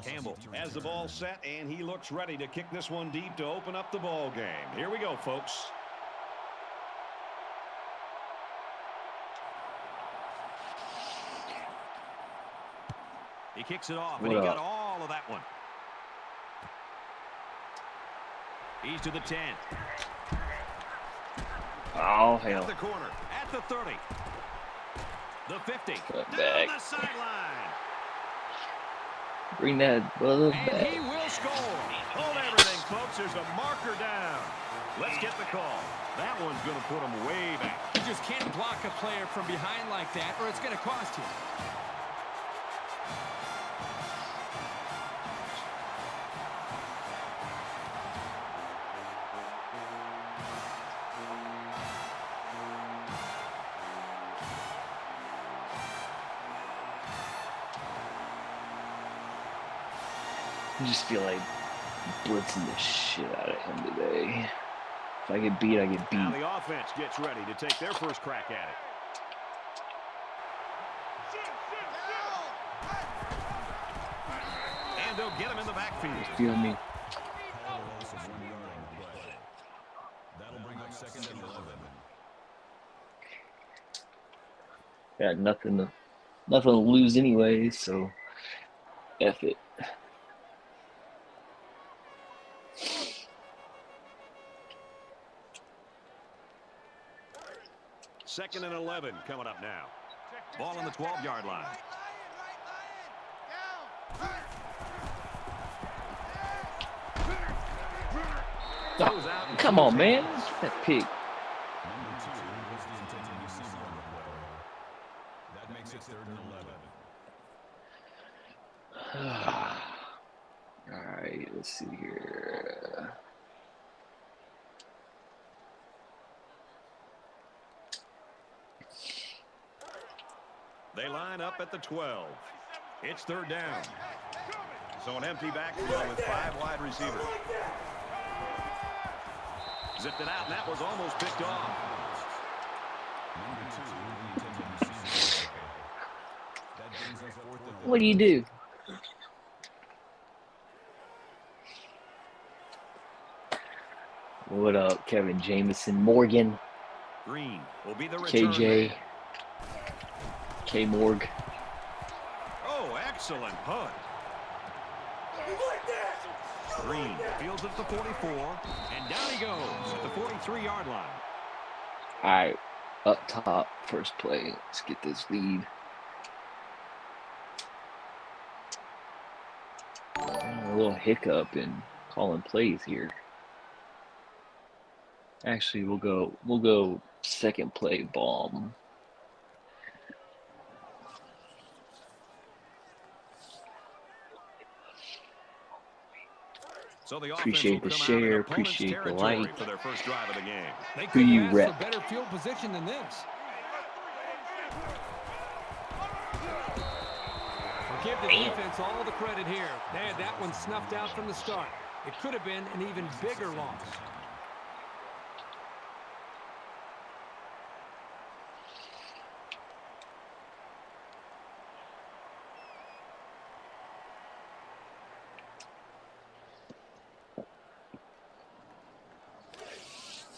Campbell has the ball set, and he looks ready to kick this one deep to open up the ball game. Here we go, folks. He kicks it off, and he got all of that one. He's to the 10. Oh, hell. At the corner, at the 30. The 50. Down the sideline. Bring that brother back. And he will score. Hold everything, folks. There's a marker down. Let's get the call. That one's going to put him way back. You just can't block a player from behind like that, or it's going to cost you. I just feel like blitzing the shit out of him today. If I get beat, I get beat. Now the offense gets ready to take their first crack at it. And they'll get him in the backfield. You feel me? That'll bring up second and 11. Got nothing to lose anyway, so F it. Second and 11 coming up now. Ball on the 12-yard line. Oh, come on, man. That pig. That makes it third and 11. All right, let's see here. They line up at the 12. It's third down. So an empty backfield with 5 wide receivers. Zipped it out, and that was almost picked off. What do you do? What up, Kevin Jameson, Morgan, Green will be the return KJ, man. K Morg. Oh, excellent punt. Green fields at the 44, and down he goes at the 43-yard line. All right, up top, first play. Let's get this lead. A little hiccup in calling plays here. Actually, we'll go second play bomb. So the Appreciate the share, appreciate the like. For their first drive of the game. They Who couldn't you ask rep? for better field position than this. We'll give the defense all the credit here. They had that one snuffed out from the start. It could have been an even bigger loss.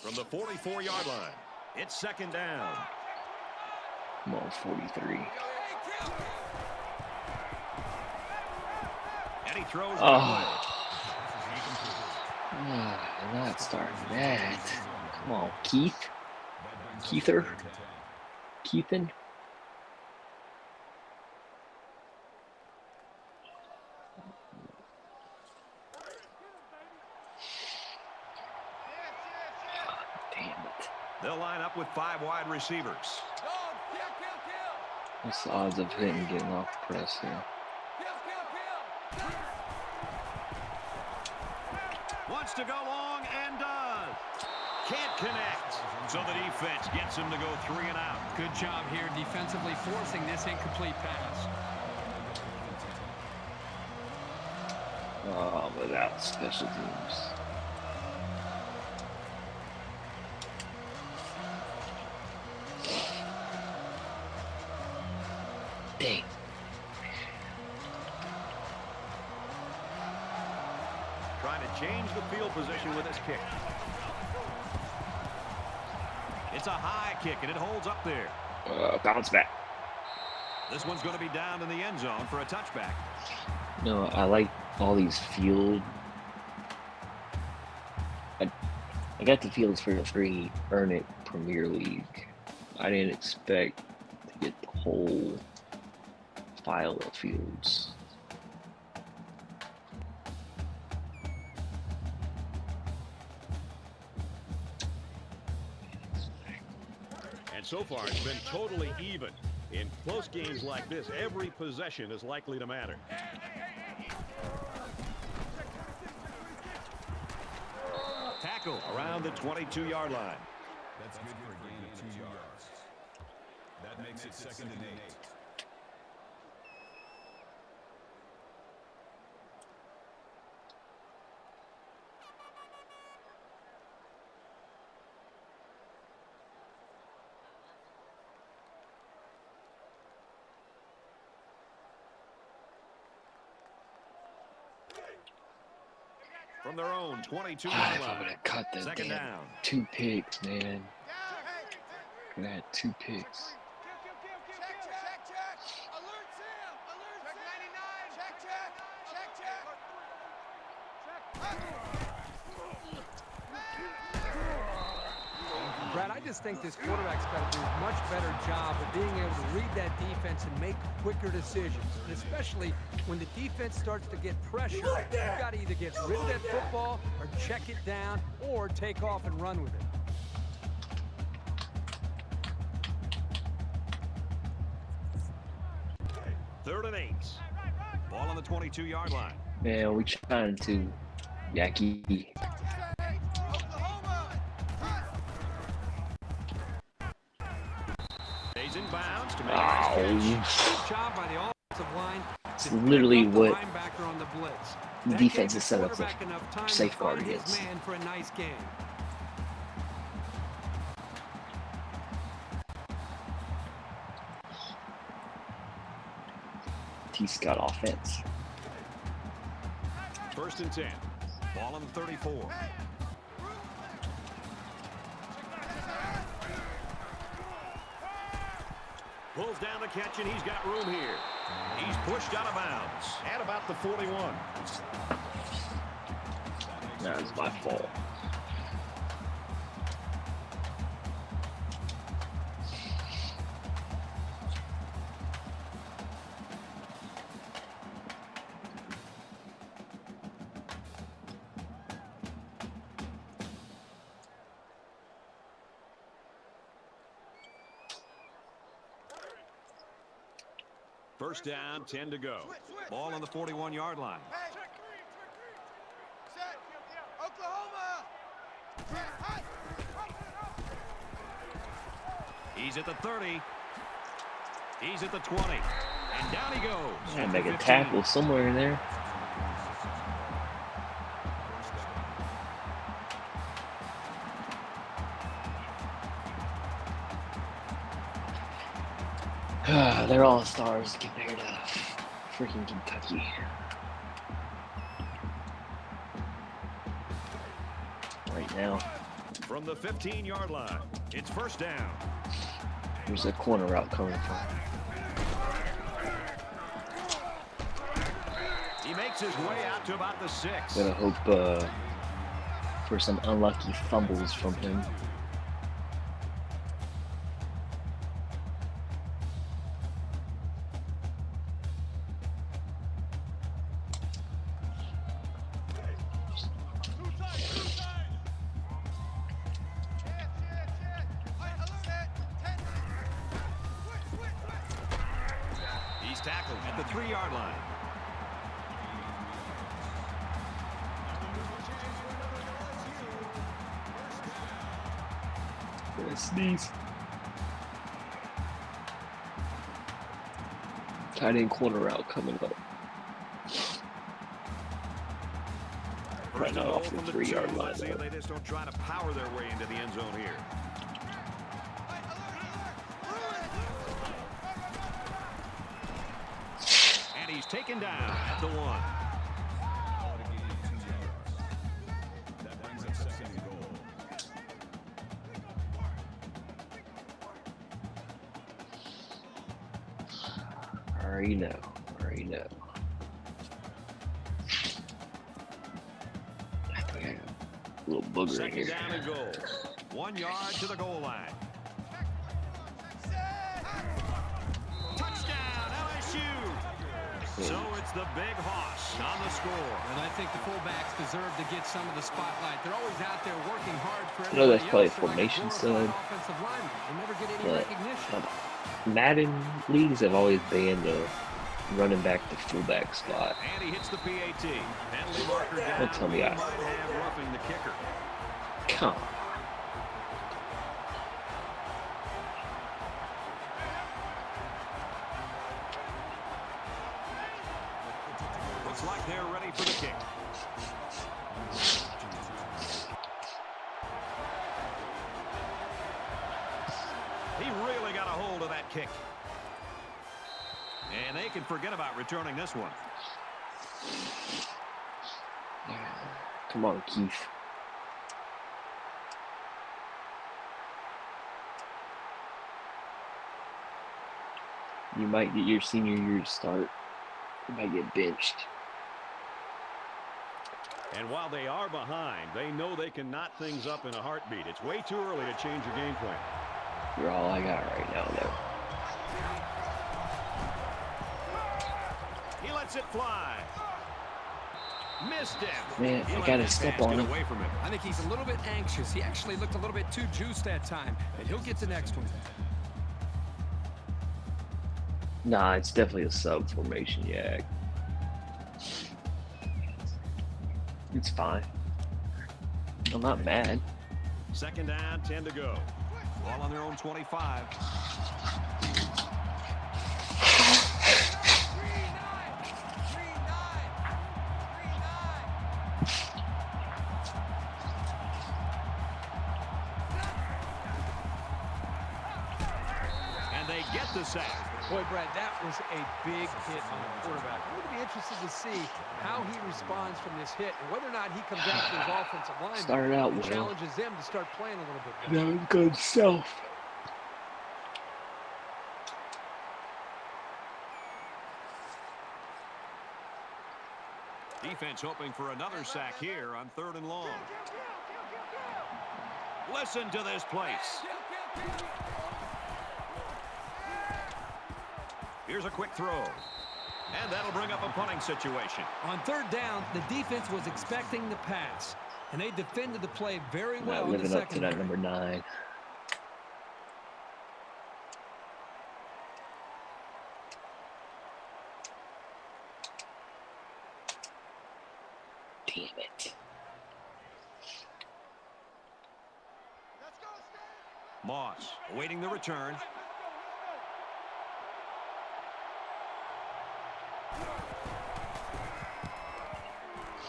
From the 44-yard line, it's second down. I'm on 43. And he throws it away. Not starting that. Come on, Keith. Keither. Keithan. They'll line up with 5 wide receivers. What's the odds of him getting off the press here? Wants to go long and does. Can't connect. So the defense gets him to go 3 and out. Good job here defensively forcing this incomplete pass. Oh, without special teams. Dang. field position with this kick. It's a high kick, and it holds up there. Bounce back. This one's going to be down in the end zone for a touchback. No, I like all these field. I got the fields for the free Earn It Premier League. I didn't expect to get the whole file of fields. And so far, it's been totally even. In close games like this, every possession is likely to matter. Tackle around the 22-yard line. That's good for a gain of 2 yards. That makes it 2nd and 8. From their own 22-yard If I would line. have cut that Second damn down. 2 picks, man. I had 2 picks. Brad, I just think this quarterback's got to do a much better job of being able to read that defense and make quicker decisions. And especially when the defense starts to get pressure, you've got to either get rid of that football or check it down or take off and run with it. Third and 8. Ball on the 22-yard line. Man, we trying to Yaki. Stays in bounds to make a nice catch. Good job by the offensive line. It's literally Pick up the what linebacker on the blitz. the That defense gave is the set up to quarterback enough time to safeguard find his against. man for a nice game. T-Scott offense. 1st and 10. Ball on the 34. Pulls down the catch, and he's got room here. He's pushed out of bounds at about the 41. That was my fault. First down, 10 to go. Ball on the 41-yard line. He's at the 30. He's at the 20. And down he goes. I at make the a 15. tackle somewhere in there. They're all stars compared to freaking Kentucky. Right now, From the 15-yard line, it's first down. there's a corner route coming from. He makes his way out to about the 6. Gonna hope for some unlucky fumbles from him. He's tackled at the 3-yard line. Sneeze. Tight end corner route coming up. Right now off the 3-yard line. Let's see if they just don't try to power their way into the end zone here. And he's taken down at the 1. Already know. Already know. I think I got a little booger in Second here. down and goal. 1 yard to the goal line. Touchdown, LSU. So it's the Big Hoss on the score. And I think the fullbacks deserve to get some of the spotlight. They're always out there working hard for I know that's everybody probably else. They're like a formation glorified stud, offensive lineman. They never get any but recognition. Madden leagues have always banned the running back to fullback spot. And he hits the PAT. Penalty marker down. Don't tell me He I- might have roughing the kicker. Come on. Looks like they're ready for the kick. He really got a hold of that kick. And they can forget about returning this one. Come on, Keith. You might get your senior year to start. You might get benched. And while they are behind, they know they can knot things up in a heartbeat. It's way too early to change your game plan. You're all I got right now, though. He lets it fly. Missed him. Man, He I let gotta that step pass on get him. away from him. I think he's a little bit anxious. He actually looked a little bit too juiced that time. And he'll get the next one. Nah, it's definitely a sub formation, yeah. It's fine. I'm not mad. Second down, 10 to go. Ball on their own 25. And they get the sack. Boy, Brad, that was a big hit on the quarterback. I'm going to be interested to see how he responds from this hit and whether or not he comes after his offensive line. Started out and well. challenges them to start playing a little bit better. That was good self. Defense hoping for another sack here on 3rd and long. Listen to this place. Here's a quick throw. And that'll bring up a punting situation. On 3rd down, the defense was expecting the pass, and they defended the play very well Not in the living up to second. that number 9. Damn it. Moss awaiting the return.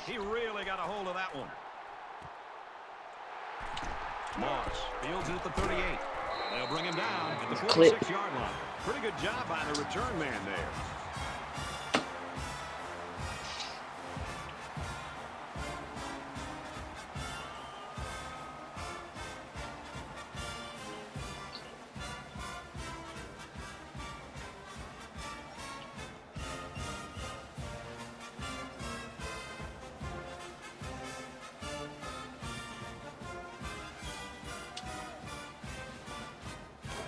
He really got a hold of that one. Moss fields it at the 38. They'll bring him down at the 46-yard line. Pretty good job by the return man there.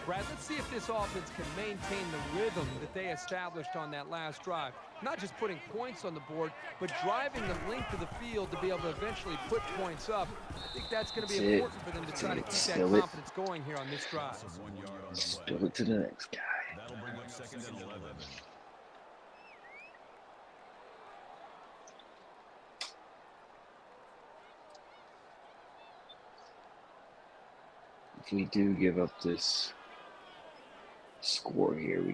Brad, let's see if this offense can maintain the rhythm that they established on that last drive. Not just putting points on the board, but driving the length of the field to be able to eventually put points up. I think that's going to be That's it. important for them to try to keep that Spill it. confidence going here on this drive. 1 yard on the play. Spill it to the next guy. That'll bring up 2nd and 11. If we do give up this score here, we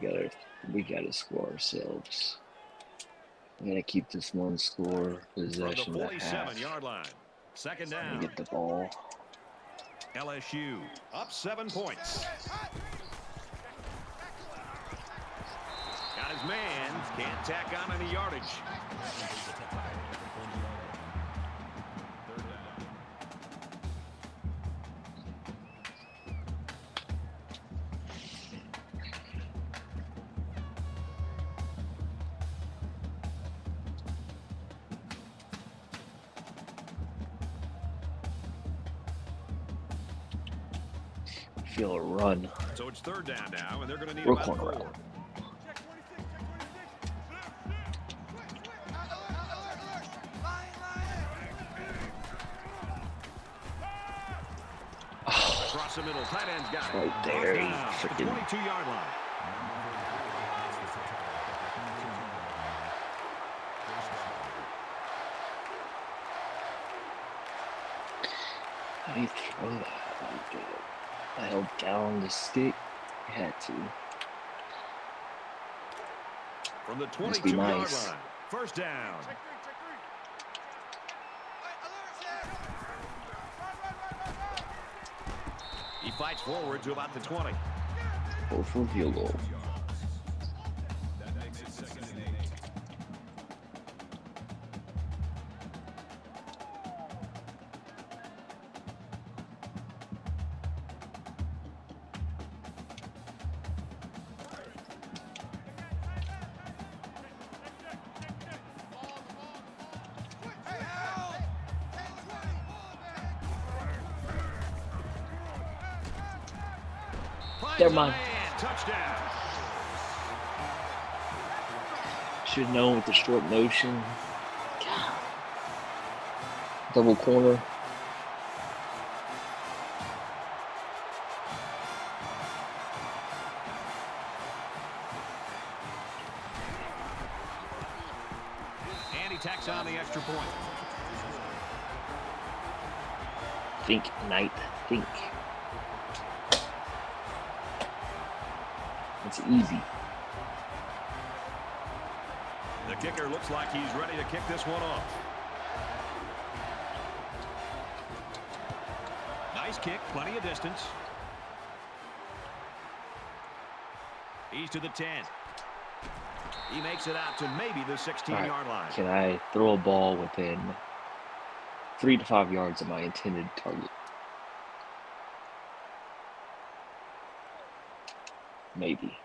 gotta score ourselves. We gotta keep this one score From the possession to half. 47-yard line. Second We down. get the ball. LSU up 7 points. Got his man. Can't tack on any yardage. feel a run. So it's third down now, and they're going to need Real about corner 4. route. Across the middle, tight end's got it. Right there, Brought down at the freaking 22-yard line. how do you throw that? I held down the stick. I had to. From the Must be 22-yard nice. line. First down. He fights forward to about the 20. Go for a field goal. That makes it 2nd and 8. Never mind. Touchdown. Should know with the short motion. God. Double corner. And he tacks on the extra point. Think, Knight. Think. It's easy. The kicker looks like he's ready to kick this one off. Nice kick, plenty of distance. He's to the 10. He makes it out to maybe the 16-yard line. Can I throw a ball within 3 to 5 yards of my intended target? Maybe.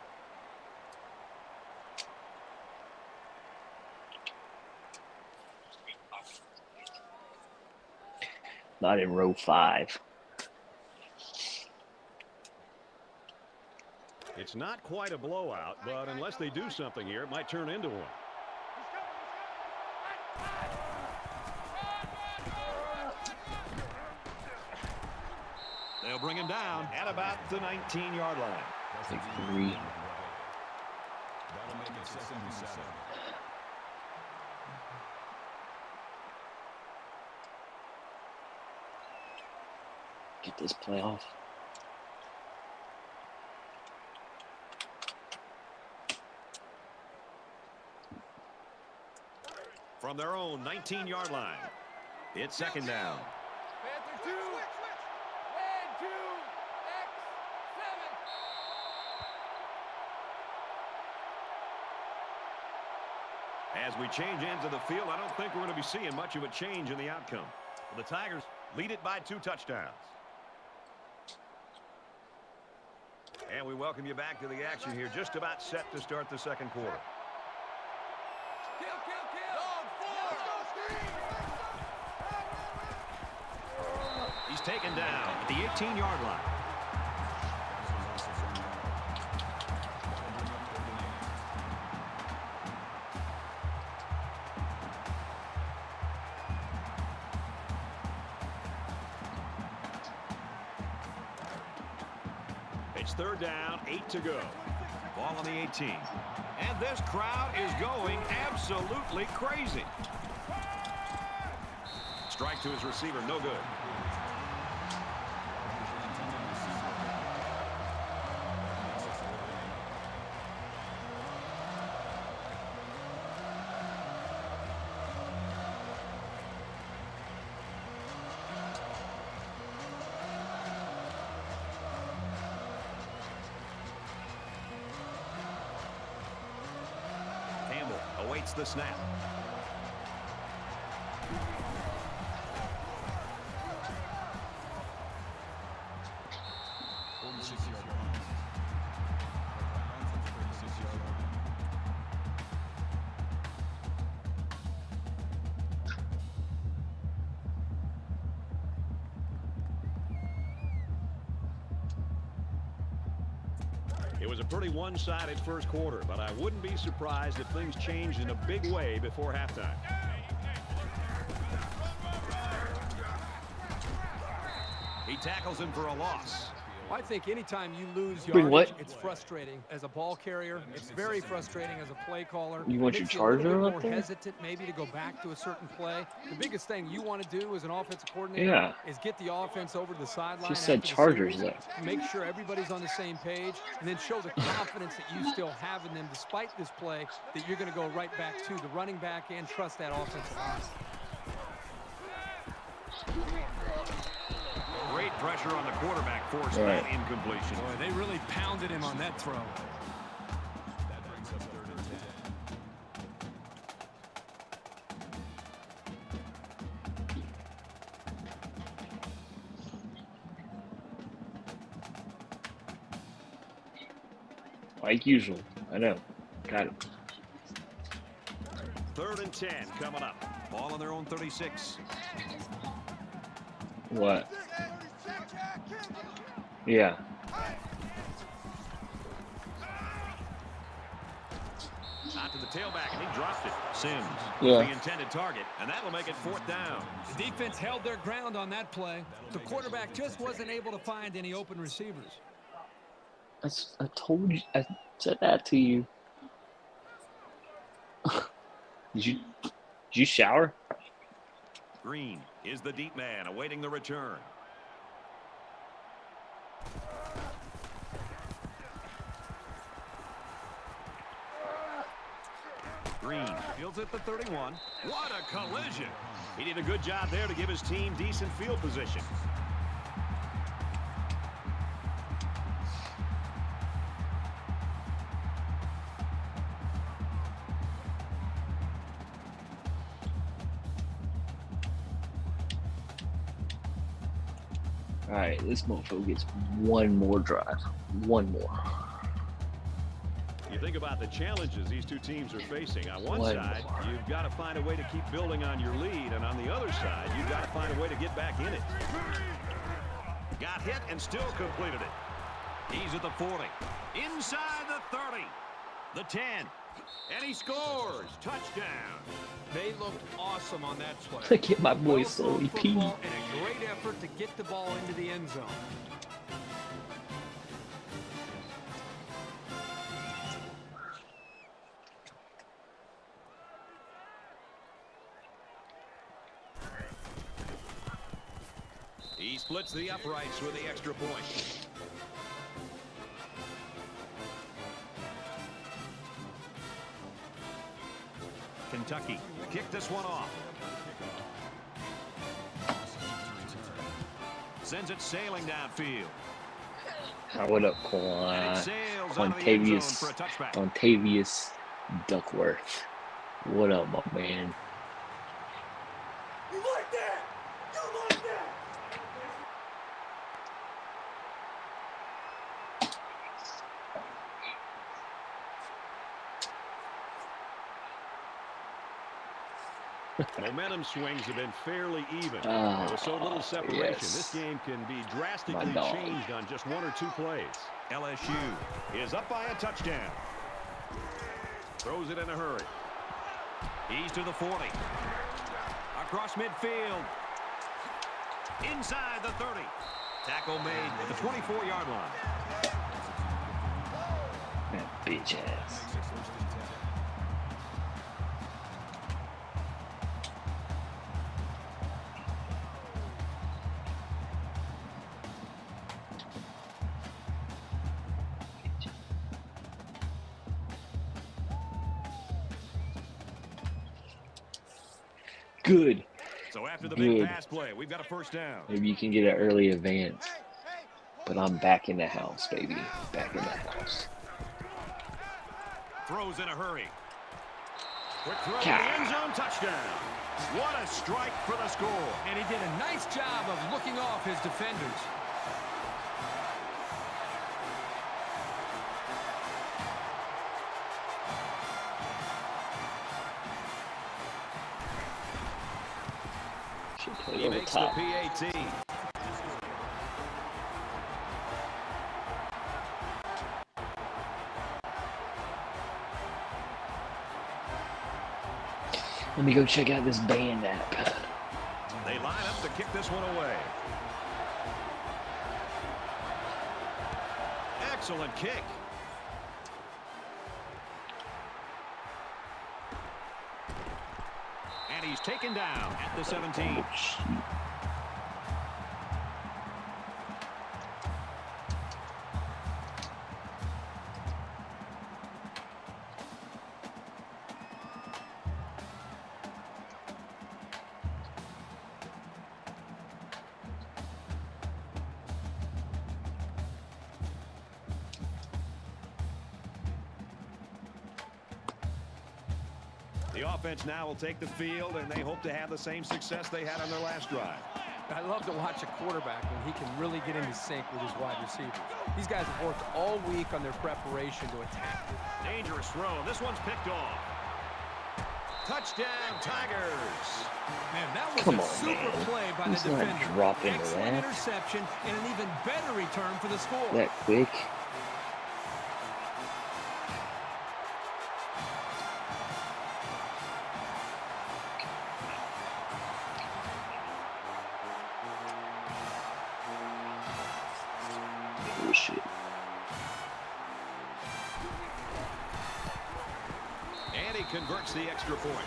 Not in row 5. It's not quite a blowout, but unless they do something here, it might turn into one. They'll bring him down at about the 19-yard line. Like 3. That'll make it 2nd and 7. Get this play off. From their own 19-yard line, it's 2nd down. Panther 2. And 2. X 7. As we change ends of the field, I don't think we're going to be seeing much of a change in the outcome. The Tigers lead it by 2 touchdowns. And we welcome you back to the action here, just about set to start the second quarter. Kill, kill, kill. He's taken down at the 18-yard line. It's 3rd down, 8 to go. Ball on the 18. And this crowd is going absolutely crazy. Strike to his receiver, no good. Campbell awaits the snap. It was a pretty one-sided first quarter, but I wouldn't be surprised if things changed in a big way before halftime. He tackles him for a loss. I think anytime you lose Bring yardage, what? it's frustrating as a ball carrier. It's very frustrating as a play caller. You want your Makes you a little charger bit up more there? hesitant maybe to go back to a certain play. The biggest thing you want to do as an offensive coordinator Yeah. is get the offense over to the sideline. Just said after the Chargers, series, though. make sure everybody's on the same page, and then show the confidence that you still have in them despite this play, that you're going to go right back to the running back and trust that offensive line. Great pressure on the quarterback forced Right. that incompletion. Boy, they really pounded him on that throw. That brings up 3rd and 10. Like usual. I know. Got it. 3rd and 10 coming up. Ball on their own 36. What? Yeah. Out to the tailback, and he dropped it. Sims, Yeah. the intended target, and that'll make it 4th down. The defense held their ground on that play. The quarterback just wasn't able to find any open receivers. I told you. I said that to you. Did you shower? Green is the deep man awaiting the return. Green fields at the 31. What a collision. He did a good job there to give his team decent field position. All right, this mofo gets one more drive. One more. You think about the challenges these two teams are facing. On one One side, more. you've got to find a way to keep building on your lead, and on the other side, you've got to find a way to get back in it. Got hit and still completed it. He's at the 40. Inside the 30. The 10. And he scores. Touchdown. They looked awesome on that play. Look at my boy Well-thrown slowly pee. football and a great effort to get the ball into the end zone. He splits the uprights with the extra point. Kentucky kick this one off. Sends it sailing downfield. What up, And it sails out of the end zone for a touchback. Quantavious Duckworth? What up, my man? You like that? You like that? Momentum swings have been fairly even. Oh, With so little separation, yes. this game can be My drastically dog. changed on just 1 or 2 plays. LSU is up by a touchdown. Throws it in a hurry. He's to the 40. Across midfield. Inside the 30. Tackle made at the 24-yard line. That bitch ass. Good. So after the big Good. pass play, we've got a first down. Maybe you can get an early advance. But I'm back in the house, baby. Back in the house. Throws in a hurry. Quick throw to the end zone, touchdown. What a strike for the score. And he did a nice job of looking off his defenders. Should play He over makes the top. PAT. Let me go check out this band app. They line up to kick this one away. Excellent kick. And he's taken down at the 17. The offense now will take the field, and they hope to have the same success they had on their last drive. I love to watch a quarterback when he can really get into sync with his wide receivers. These guys have worked all week on their preparation to attack. Dangerous throw. This one's picked off. Touchdown, Tigers. Man, that was Come a on, super man. play by He's the not defender. dropping to Excellent that. interception and an even better return for the score. That quick. Bullshit. And he converts the extra point.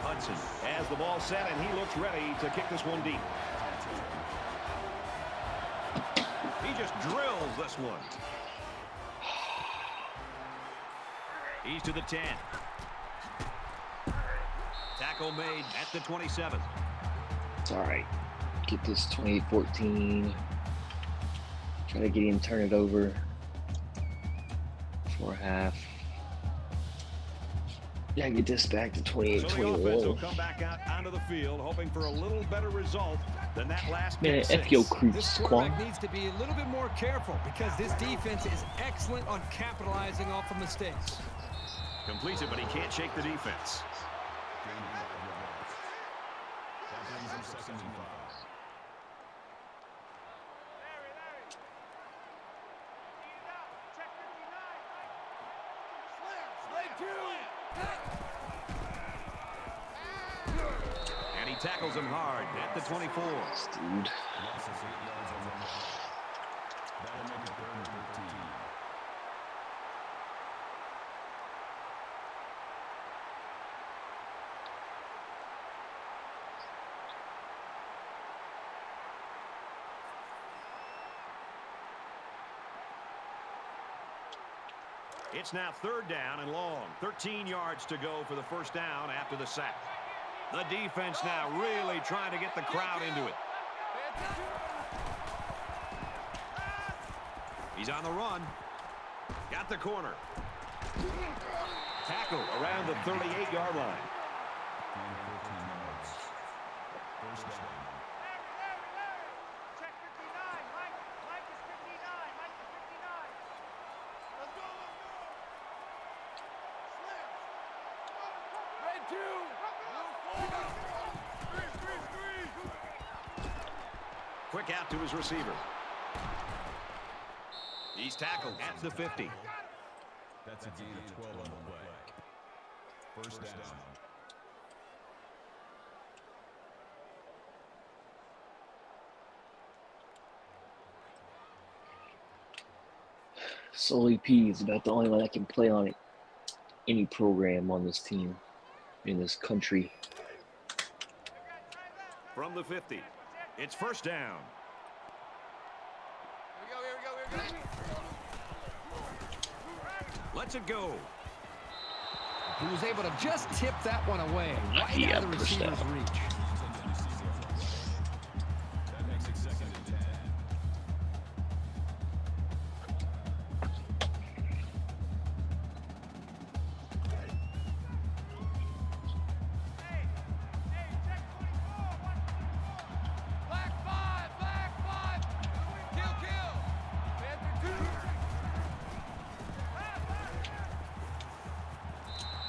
Hudson has the ball set, and he looks ready to kick this one deep. He just drills this one. He's to the 10. Tackle made at the 27. It's alright. Get this 28-14. Try to get him, turn it over. Before half. Yeah, get this back to So the offense will 28-21. come back out onto the field, hoping for a little better result than that last Man, pick F yo six. Cruz This squad. quarterback needs to be a little bit more careful because this defense is excellent on capitalizing off of mistakes. Completes it, but he can't shake the defense. Gain of 5 yards. That brings him 2nd and 5. And he tackles him hard at the 24. Dude. Loss of 8 yards on the play. That'll make it 3rd and 13. It's now 3rd down and long. 13 yards to go for the first down after the sack. The defense now really trying to get the crowd into it. He's on the run. Got the corner. Tackle around the 38-yard line. Gain of 14 yards. First down. Quick out to his receiver. He's tackled at the 50. That's a gain of 12 on the play. First down. Sully P is about the only one that can play on it. Any program on this team in this country. From the 50. It's first down. Lets it go. He was able to just tip that one away, right Yeah, out of the first receiver's down. reach. That makes it 2nd and 10.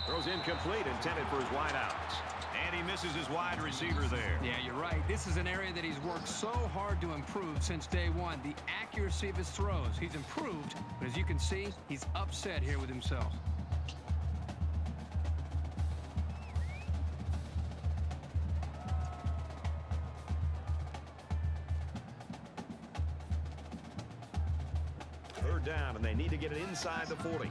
Throws incomplete, intended for his wideouts. And And he misses his wide receiver there. Yeah, you're right. This is an area that he's worked so hard to improve since day one. The accuracy of his throws. He's improved, but as you can see, he's upset here with himself. Third down, and they need to get it inside the 40.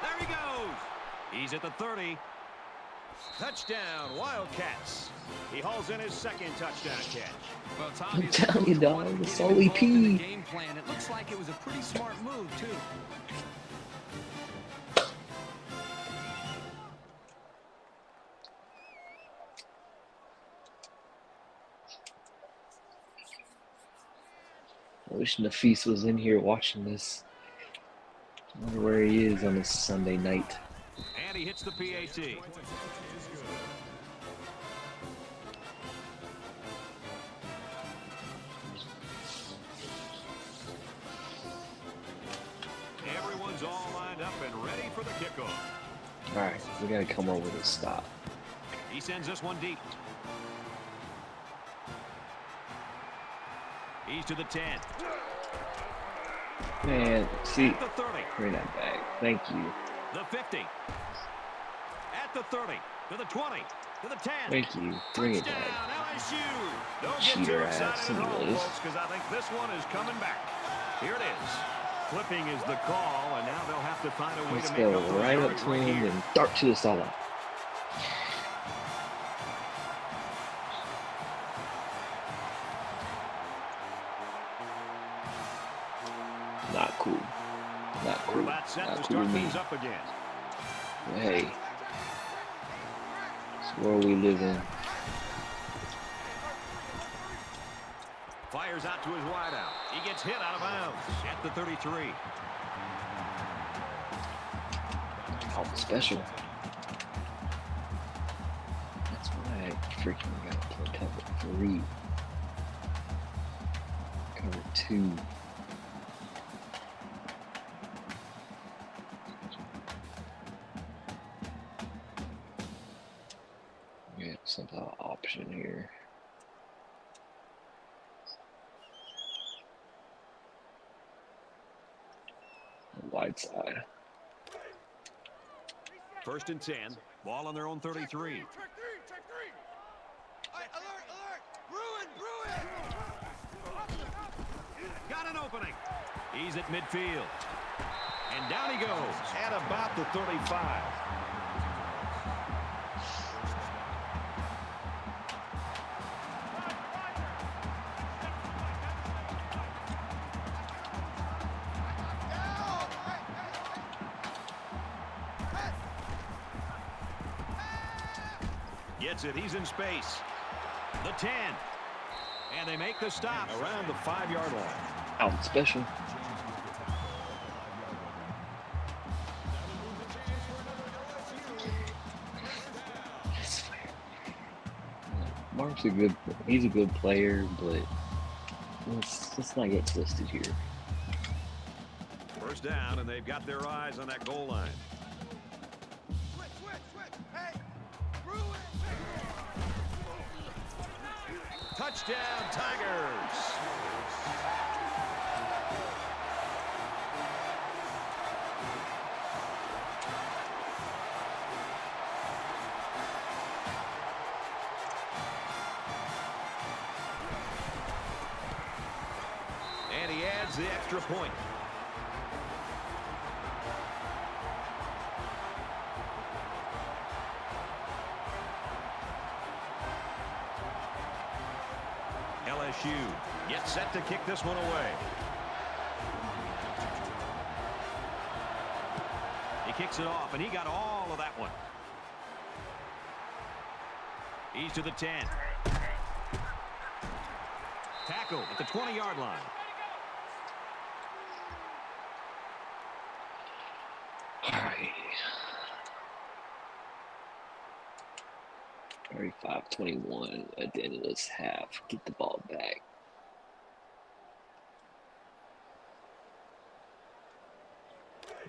There he goes. He's at the 30. Touchdown, Wildcats. He hauls in his second touchdown catch. Well, it's I'm obvious telling you, the coach dog, wanted to it's get him all involved in the EP. game plan. It looks like it was a pretty smart move, too. I wish Nafis was in here watching this. I wonder where he is on this Sunday night. And he hits the PAT. Everyone's all lined up and ready for the kickoff. Alright, we gotta come up with a stop. He sends this one deep. He's to the 10. Man, see, At the 30. bring that back. Thank you. The 50. At the 30. To the 20. To the 10. Thank you. Bring it Touchdown, back. LSU. Don't get Cheater too ass, excited at all, he is. folks, because I think this one is coming back. Here it is. Flipping is the call, and now they'll have to find a way Let's to go make up those right up yards to right him here. and dart to the sideline. Not cool. Not We're cool. about set Not to cool start to me. things up again. Hey, it's where we live in. Fires out to his wideout. He gets hit out of bounds at the 33. Oh, special. That's why I freaking got to play cover 3. Cover 2. Yeah, some kind of option here. Wide side. First and 10. Ball on their own 33. Check three. Alert, alert. Bruin. Got an opening. He's at midfield. And down he goes at about the 35. Gets it. He's in space. The 10. And they make the stop around the 5-yard line. Out special. Mark's he's a good player, but let's not get twisted here. First down, and they've got their eyes on that goal line. Switch. Hey, Bruin. Touchdown, Tigers. And he adds the extra point. LSU gets set to kick this one away. He kicks it off, and he got all of that one. He's to the 10. Tackle at the 20-yard line. All right. 35-21 at the end of this half. Get the ball back.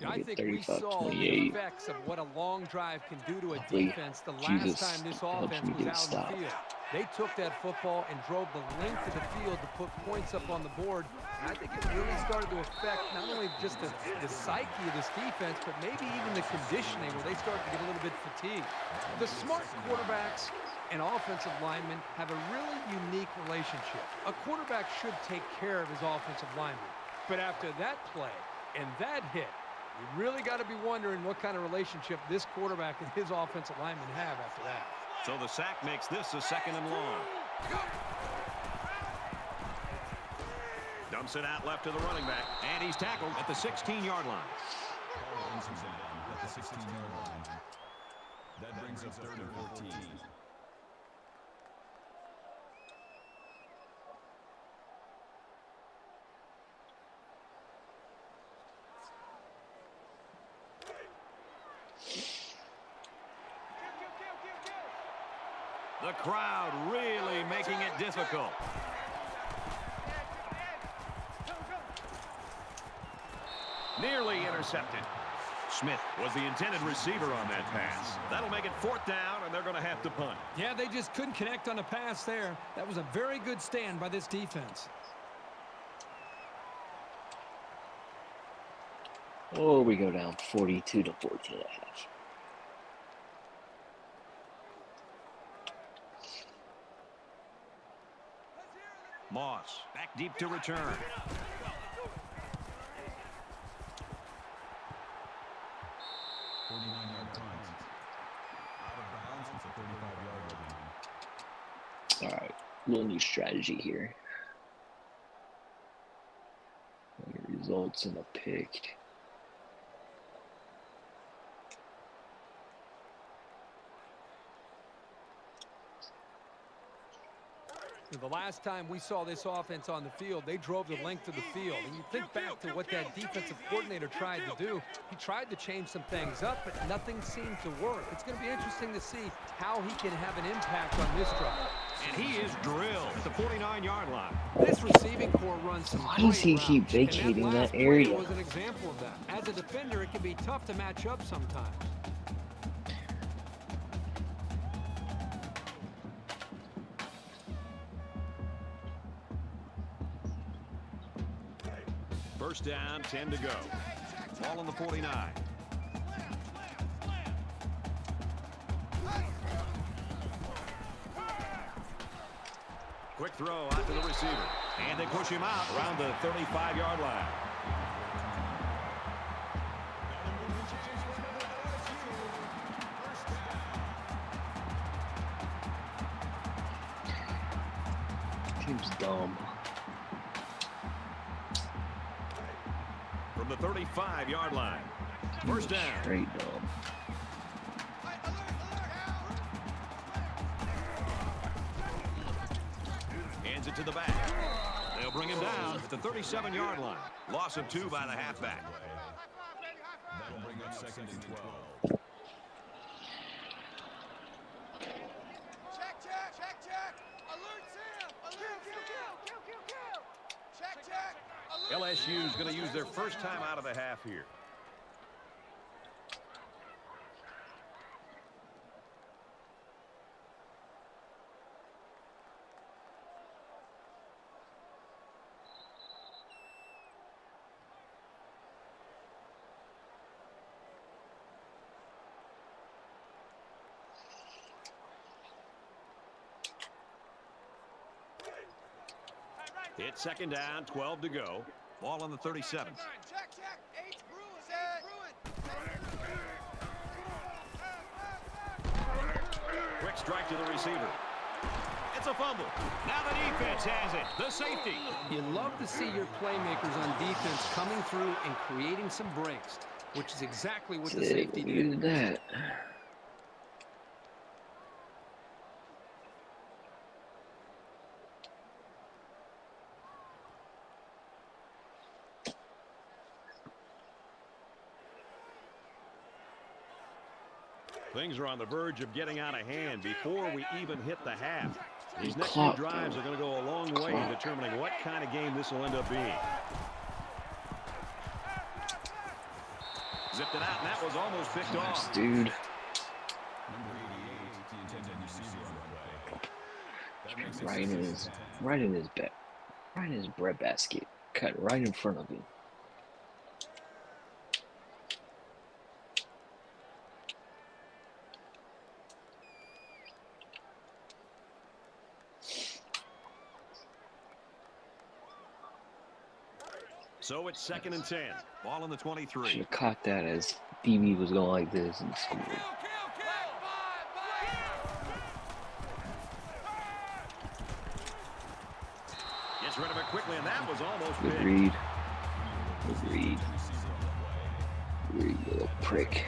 I Get think we saw the 35-28. effects of what a long drive can do to a Hopefully, defense the last Jesus time this helps offense me was get a out in stop. the field. They took that football and drove the length of the field to put points up on the board. And I think it really started to affect not only just the psyche of this defense, but maybe even the conditioning where they started to get a little bit fatigued. The smart quarterbacks and offensive linemen have a really unique relationship. A quarterback should take care of his offensive lineman. But after that play and that hit, you really got to be wondering what kind of relationship this quarterback and his offensive lineman have after that. So the sack makes this a 2nd and long. Dumps it out left to the running back, and he's tackled at the 16-yard line. Carl brings him down at the 16-yard line. That brings up 3rd and 14. The crowd really making it difficult. Nearly intercepted. Smith was the intended receiver on that pass. That'll make it 4th down, and they're going to have to punt. Yeah, they just couldn't connect on the pass there. That was a very good stand by this defense. Oh, we go down 42-14 at half. Moss back deep to return. 49-yard punt. Out of bounds with a 35-yard line. All right, little new strategy here. It results in a pick. The last time we saw this offense on the field, they drove the length of the field. And you think back to what that defensive coordinator tried to do. He tried to change some things up, but nothing seemed to work. It's going to be interesting to see how he can have an impact on this drive. And he is drilled at the 49-yard line. This receiving core runs some Why does he great keep routes, and vacating last that play area? was an example of that. As a defender, it can be tough to match up sometimes. First down, 10 to go. Ball on the 49. Quick throw out to the receiver. And they push him out around the 35-yard line. Team's dumb. From the 35-yard line. First down. Straight dumb. Hands it to the back. They'll bring him down at the 37-yard line. Loss of 2 by the halfback. That'll bring up 2nd and 12. Check. Alert Sam. Alert Sam. Check. LSU is going to use their first time out of the half here. It's 2nd down, 12 to go. Ball on the 37. Check. H. Bruin. Quick strike to the receiver. It's a fumble. Now the defense has it. The safety. You love to see your playmakers on defense coming through and creating some breaks, which is exactly what the safety did. Look at that. Things are on the verge of getting out of hand before we even hit the half. These next few Clock, drives though. are going to go a long way in determining what kind of game this will end up being. Tipped it out, and that was almost picked Nice, off. dude. Number 88, the intended receiver on the play. That makes it Right in 6 his, 10. right in his back, right in his breadbasket. Cut right in front of him. So it's 2nd and 10. Ball on the Should 23. have caught that as DB was going like this and scored. Kill, kill. Gets rid of it quickly, and that was almost Good picked. read. Good read. Read, you little prick.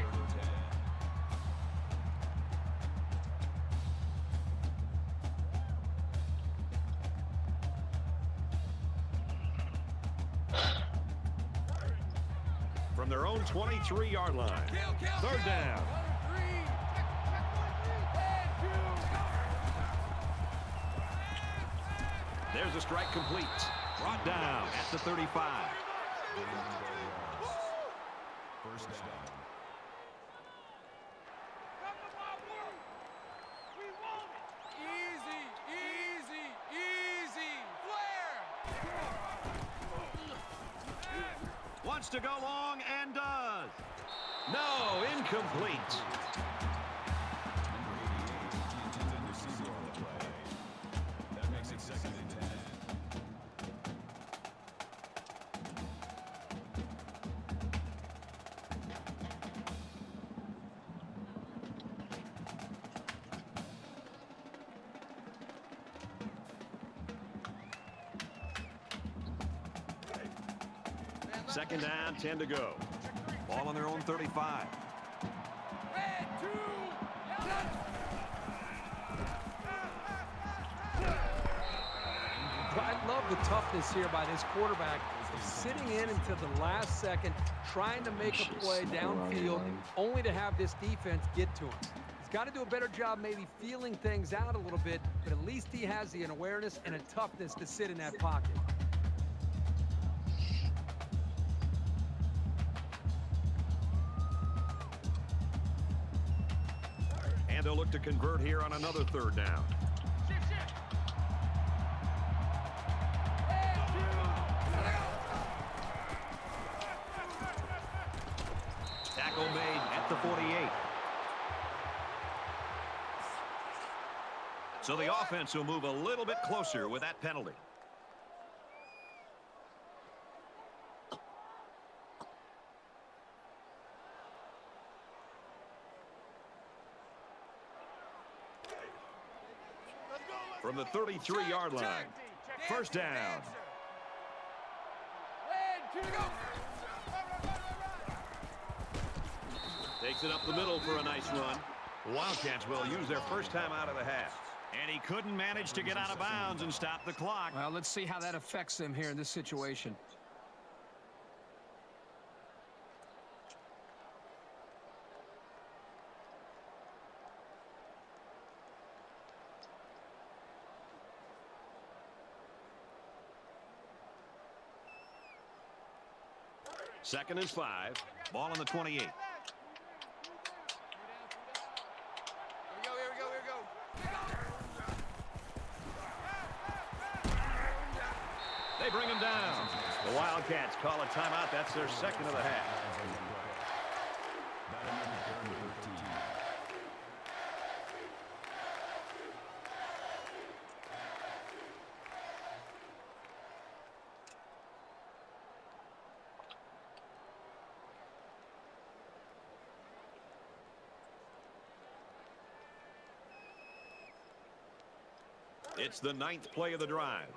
From their own 23-yard line. 3rd down. There's a strike complete. Brought down at the 35. First down. Easy, easy, easy. Flare. Wants to go long and does. No, incomplete. Number 88, the intended receiver on the play. That makes it 2nd and 10. Second down, 10 to go. Ball on their own 35. Red 2. I love the toughness here by this quarterback, sitting in until the last second, trying to make a play downfield, only to have this defense get to him. He's got to do a better job maybe feeling things out a little bit, but at least he has the awareness and a toughness to sit in that pocket. And they'll look to convert here on another 3rd down. Tackle made at the 48. So the offense will move a little bit closer with that penalty. From the 33-yard line. First down. Red 2. Go. Takes it up the middle for a nice run. The Wildcats will use their first time out of the half. And he couldn't manage to get out of bounds and stop the clock. Well, let's see how that affects them here in this situation. Second and 5. Ball on the 28. Here we go. They bring him down. The Wildcats call a timeout. That's their second of the half. That'll make it 3rd and 13. It's the 9th play of the drive.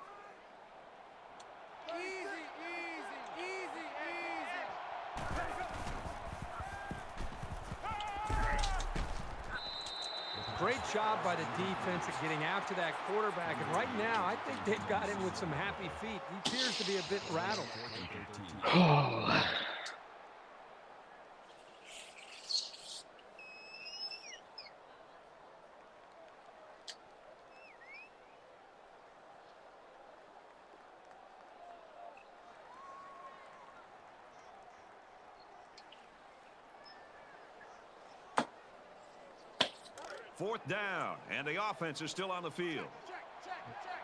Great job by the defense at getting after that quarterback. And right now, I think they've got him with some happy feet. He appears to be a bit rattled. 4th and 13. Oh. 4th down, and the offense is still on the field. Check, check, check.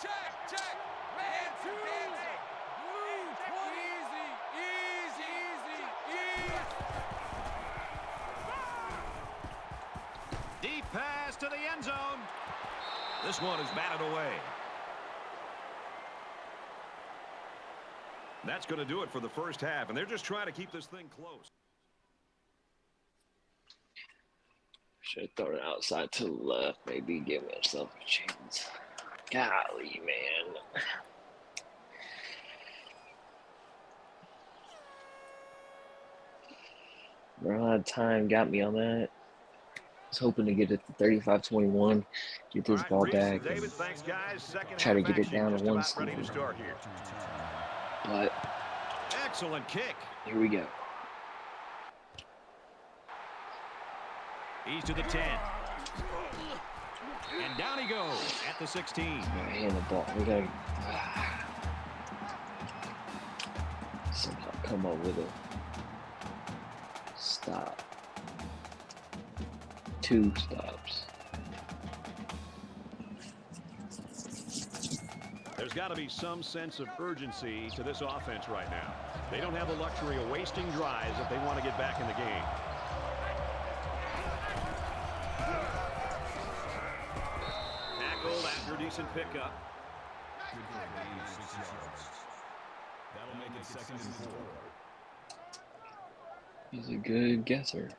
Check, check. Red 2. Blue 20. Easy, easy, easy, easy. Deep pass to the end zone. This one is batted away. That's going to do it for the first half, and they're just trying to keep this thing close. Should have thrown it outside to the left, maybe give myself a chance. Golly, man. Run out of time got me on that. I was hoping to get it to 35-21, get this ball back, David, and thanks, guys. Second try to half get it action down to just one about ready to score. start here. But Excellent kick. here we go. He's to the 10. And down he goes at the 16. Hand the ball. We gotta somehow come up with a stop. 2 stops. There's got to be some sense of urgency to this offense right now. They don't have the luxury of wasting drives if they want to get back in the game. Tackled after a decent pickup. Good for a gain of 6 yards. That'll make it 2nd and 4. He's a good guesser.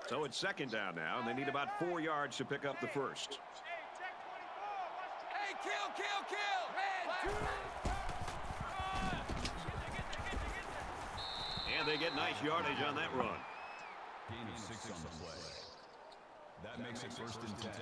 So it's 2nd down now, and they need about 4 yards to pick up the first. Hey, kill, kill, kill. Red 2. And they get nice yardage on that run. Gain of 6 on the play. That makes it 1st and 10.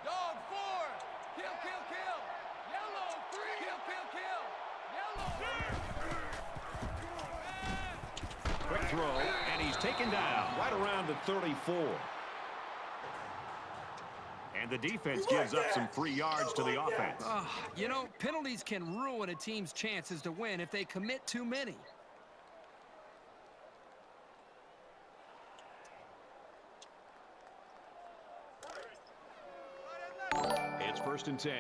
Dog 4. Kill, kill, kill. Yellow 3. Kill, kill, kill. Yellow. Quick throw, and he's taken down right around the 34. And the defense gives up some free yards to the offense. You know, penalties can ruin a team's chances to win if they commit too many. It's 1st and 10.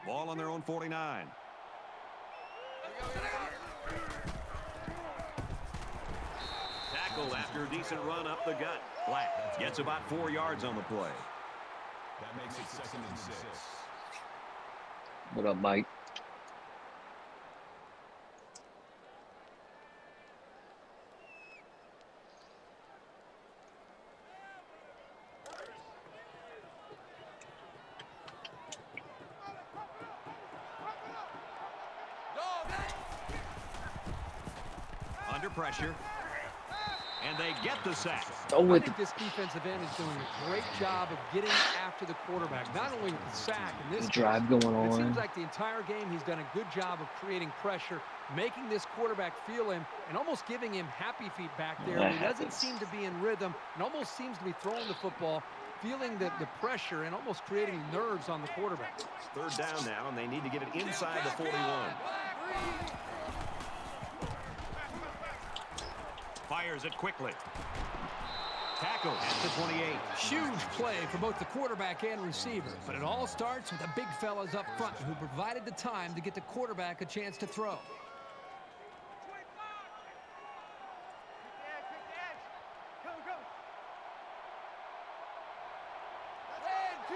Ball on their own 49. Tackled after a decent run up the gut. Black gets about 4 yards on the play. That makes it 2nd and 6. What up, Mike? Dog. Under pressure. And they get the sack. Oh, I with think this defensive end is doing a great job of getting after the quarterback, not only with the sack in the this drive case, going it on. seems like the entire game he's done a good job of creating pressure, making this quarterback feel him, and almost giving him happy feet back there. That He doesn't happens. seem to be in rhythm and almost seems to be throwing the football, feeling the pressure and almost creating nerves on the quarterback. 3rd down now, and they need to get it inside the 41. Fires it quickly. Tackle at the 28. Huge play for both the quarterback and receiver, but it all starts with the big fellas up front who provided the time to get the quarterback a chance to throw. Red 2.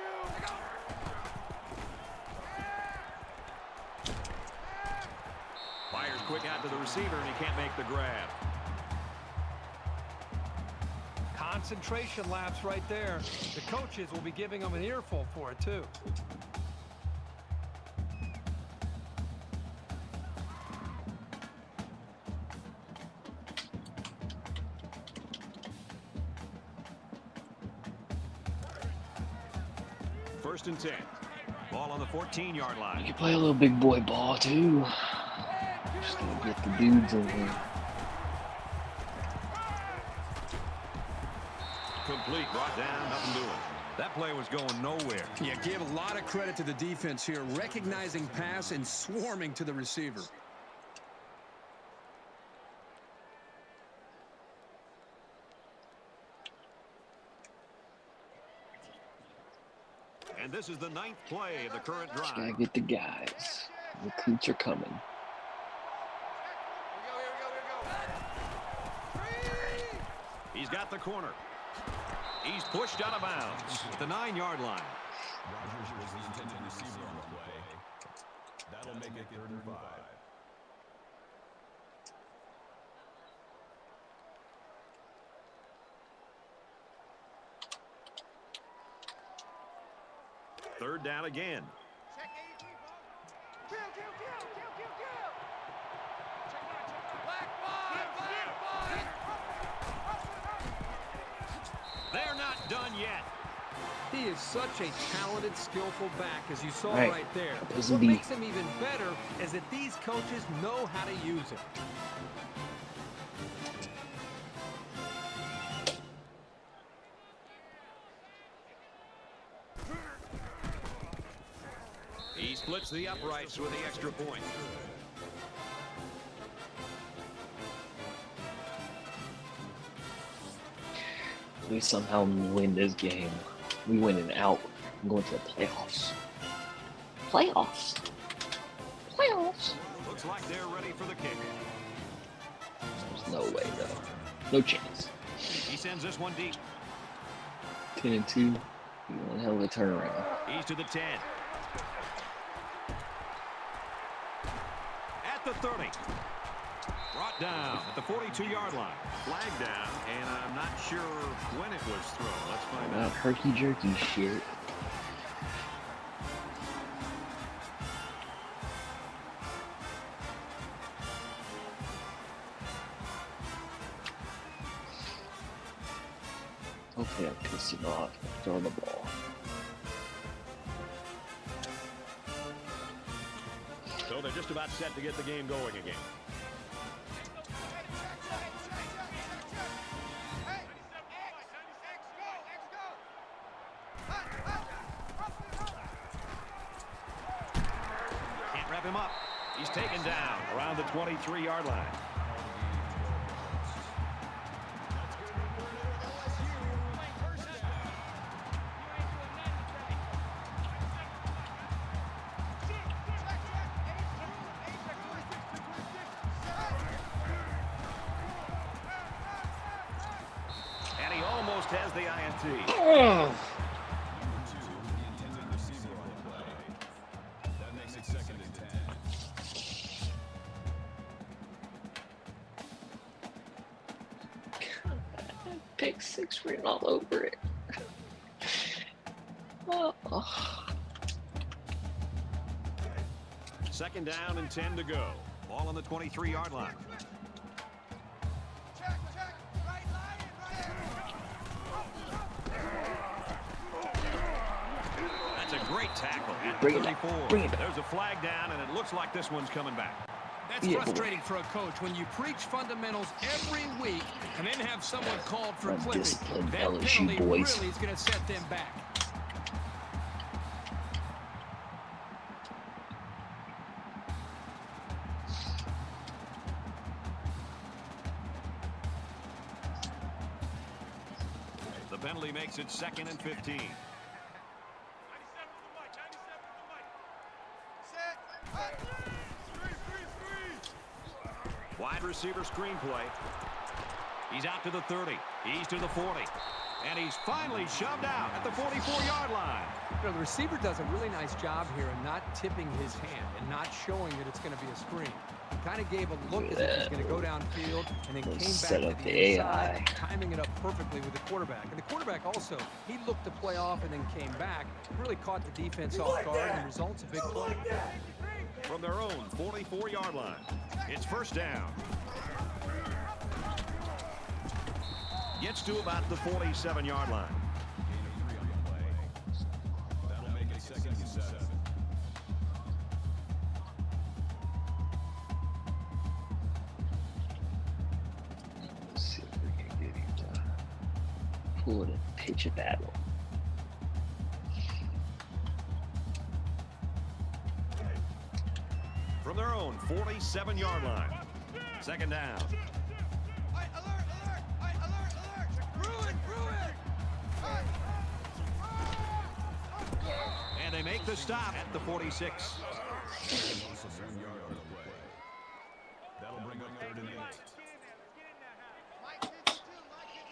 Fires quick out to the receiver, and he can't make the grab. Concentration lapse right there. The coaches will be giving them an earful for it, too. First and 10. Ball on the 14-yard You line. can play a little big boy ball, too. Red 2. Just gonna get the dudes in here. Complete, brought down, nothing doing. That play was going nowhere. Yeah, give a lot of credit to the defense here, recognizing pass and swarming to the receiver. And this is the 9th play of the current Just gotta drive. get the guys. Recruits are coming. He's got the corner. He's pushed out of bounds at the 9-yard line. Rogers was the intended receiver on the play. That'll make it 3rd and 5. Third down again. They're not done yet. He is such a talented, skillful back, as you saw Right. right there. That was What the- makes him even better is that these coaches know how to use it. He splits the uprights with the extra point. We somehow win this game. We win and out. I'm going to the playoffs. Playoffs. Playoffs. Looks like they're ready for the kick. There's no way though. No chance. He sends this one deep. 10-2. One hell of a turnaround. He's to the 10. At the 30. Brought down at the 42-yard line. Flag down, and I'm not sure when it was thrown. Let's find Not out. herky jerky shit. Hopefully I piss him off and throw the ball. So they're just about set to get the game going again. Can't wrap him up. He's taken down around the 23-yard line. And he almost has the INT. Oh. The intended receiver on the play. That makes it 2nd and 10. Pick 6 written all over it. Oh. 2nd down and 10 to go. Ball on the 23-yard line. That's a great tackle at the Bring it back. 34. Bring it back. There's a flag down, and it looks like this one's coming back. That's Yeah, boy. frustrating for a coach when you preach fundamentals every week and then have someone called for clipping. Undisciplined That LSU penalty boys. really is going to set them back. The penalty makes it 2nd and 15. Wide receiver screen play. He's out to the 30. He's to the 40. And he's finally shoved out at the 44-yard line. You know, the receiver does a really nice job here in not tipping his hand and not showing that it's going to be a screen. He kind of gave a look as if he's going to go downfield and then Let's came set back up to the the inside, AI. timing it up perfectly with the quarterback. And the quarterback also, he looked to play off and then came back, really caught the defense off guard, and the result's a big play. From their own 44-yard line. It's 1st down. Gets to about the 47-yard line. Gain of 3 on the play. That'll make it 2nd and 7. Pulling a pitch of battle. From their own 47-yard line. Second down. Alert, alert! Alert, alert! Ruin! And they make the stop at the 46. Loss of 1 yard on the play. That'll bring up 3rd and 8. Mike 52, Mike 52.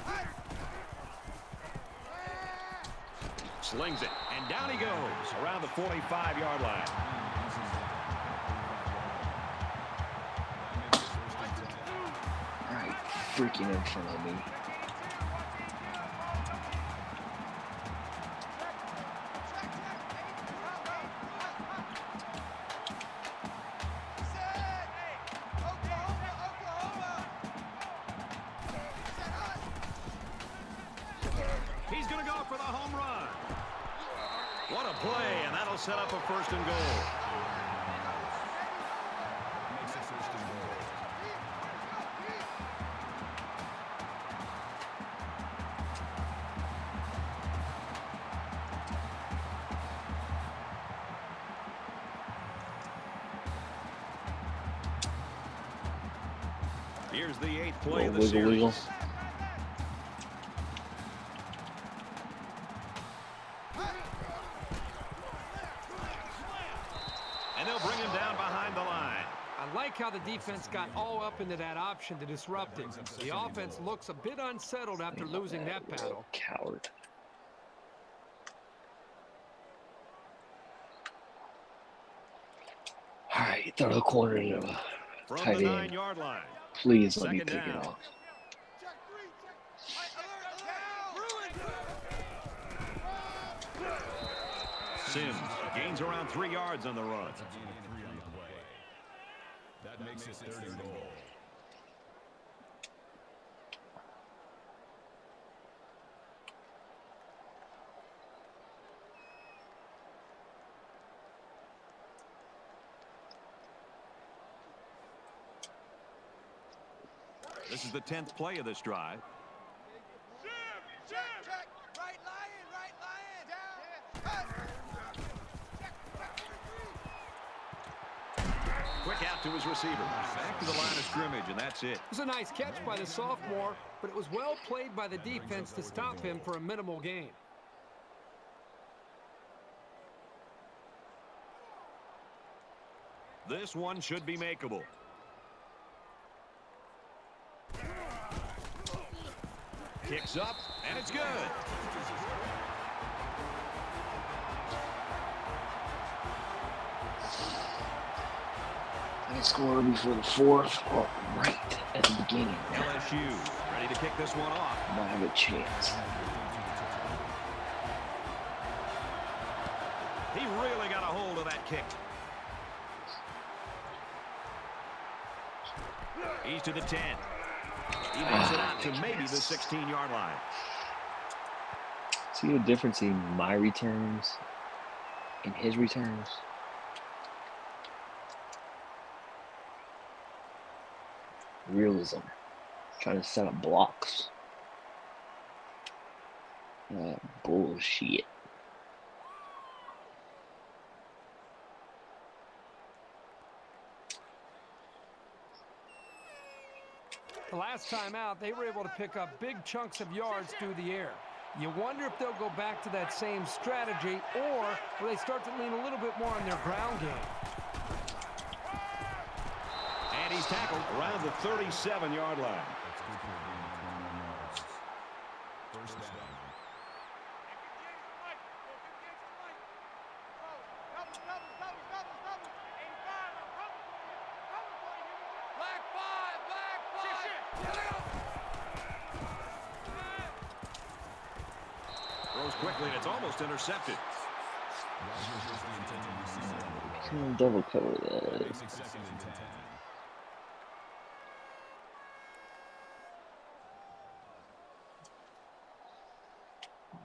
Hey! Puller man! Slings it, and down he goes around the 45-yard line. Right, freaking in front of me. He's going to go for the home run. What a play, and that'll set up a 1st and goal. Makes it 1st and goal. Here's the 8th play of the Wiggle, series. wiggle. And they'll bring him down behind the line. I like how the defense got all up into that option to disrupt it. The offense looks a bit unsettled after losing that battle. Coward. All right, throw the corner to the From tight the end. 9-yard line. Please let me Second pick it down. off. Sims gains around 3 yards on the run. It's a gain of 3 on the play. That makes it 3rd and goal. This is the 10th play of this drive. Check! Right lion! Down! Quick out to his receiver. Back to the line of scrimmage, and that's it. It was a nice catch by the sophomore, but it was well played by the defense to stop him for a minimal gain. This one should be makeable. Kicks up, and it's good. I scored before the 4th, or right at the beginning. LSU ready to kick this one off. Might have a chance. He really got a hold of that kick. He's to the 10. He makes it out to maybe the 16-yard line. See the difference in my returns and his returns? Realism. Trying to set up blocks. Bullshit. The last time out, they were able to pick up big chunks of yards through the air. You wonder if they'll go back to that same strategy, or will they start to lean a little bit more on their ground game? And he's tackled around the 37-yard line. That's good for a gain of 21 yards. 1st down. Black 5! Throws quickly, and it's almost intercepted. Rogers is the intended receiver on the play. Can't double cover that. Makes it 2nd and 10.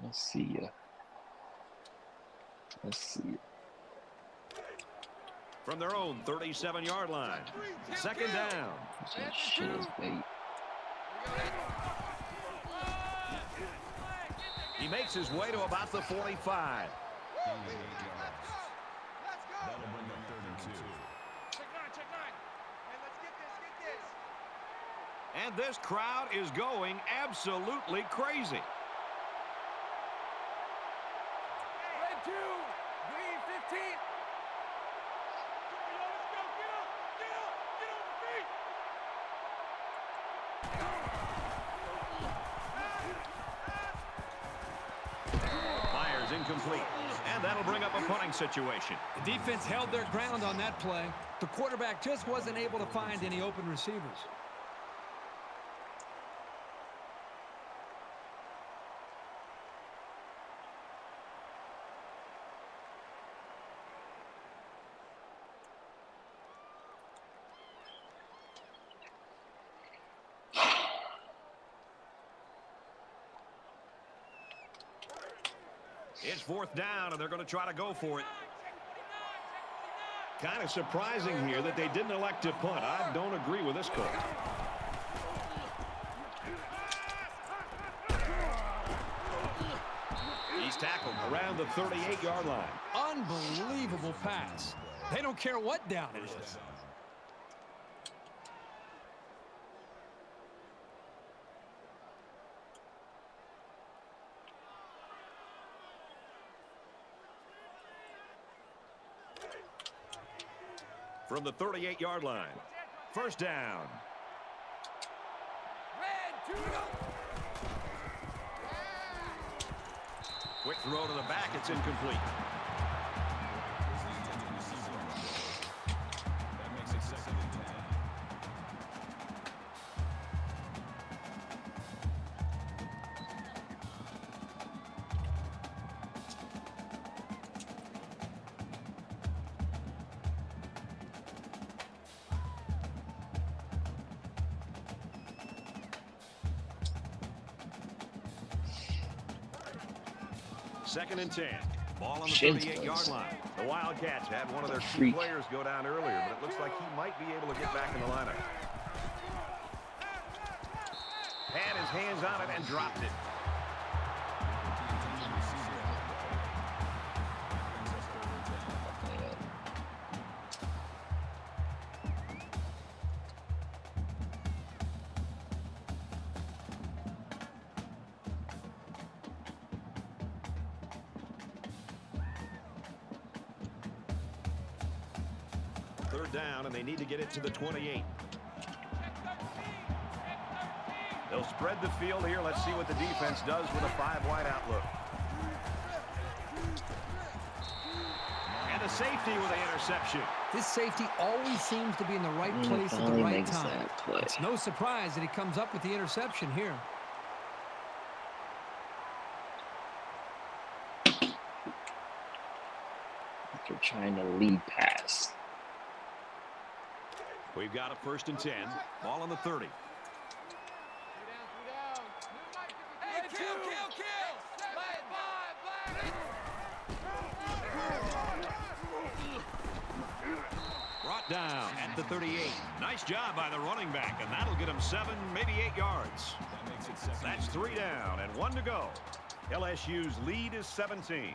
Let's see ya. Let's see ya. From their own 37-yard line. Second down. That shit is bait. He makes his way to about the 45. Gain of 8 yards. That'll bring up 3rd and 2. Check nine. Hey, let's get this. And this crowd is going absolutely crazy. Red 2, green 15. Let's go, get up, get on the feet. Fires incomplete. And that'll bring up a punting situation. The defense held their ground on that play. The quarterback just wasn't able to find any open receivers. It's 4th down, and they're going to try to go for it. Kind of surprising here that they didn't elect to punt. I don't agree with this call. He's tackled around the 38-yard line. Unbelievable pass. They don't care what down it is. From the 38-yard line. First down. Red 2. Quick throw to the back. It's incomplete. Was the intended receiver on the play. That makes it 2nd and 10. Second and 10. Ball on the Shins 38-yard line. The Wildcats had one of their key Freak. players go down earlier, but it looks like he might be able to get back in the lineup. Had his hands on it and dropped it. Third down, and they need to get it to the 28. They'll spread the field here. Let's see what the defense does with a 5-wide outlook. And a safety with an interception. This safety always seems to be in the right Mm, place at the finally right makes time. that play. It's no surprise that he comes up with the interception here. After trying to lead pass. We've got a 1st and 10. Ball on the 30. 3 down. Hey, kill. Black. Brought down at the 38. Nice job by the running back, and that'll get him 7, maybe 8 yards. That makes it 2nd. That's 3 down and 1 to go. LSU's lead is 17.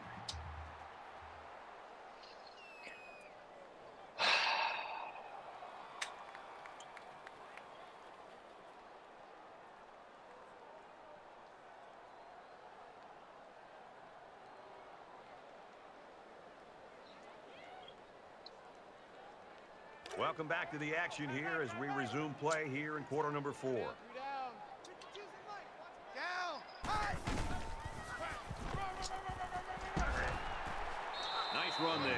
Welcome back to the action here as we resume play here in quarter number 4. 3 down. Nice run there.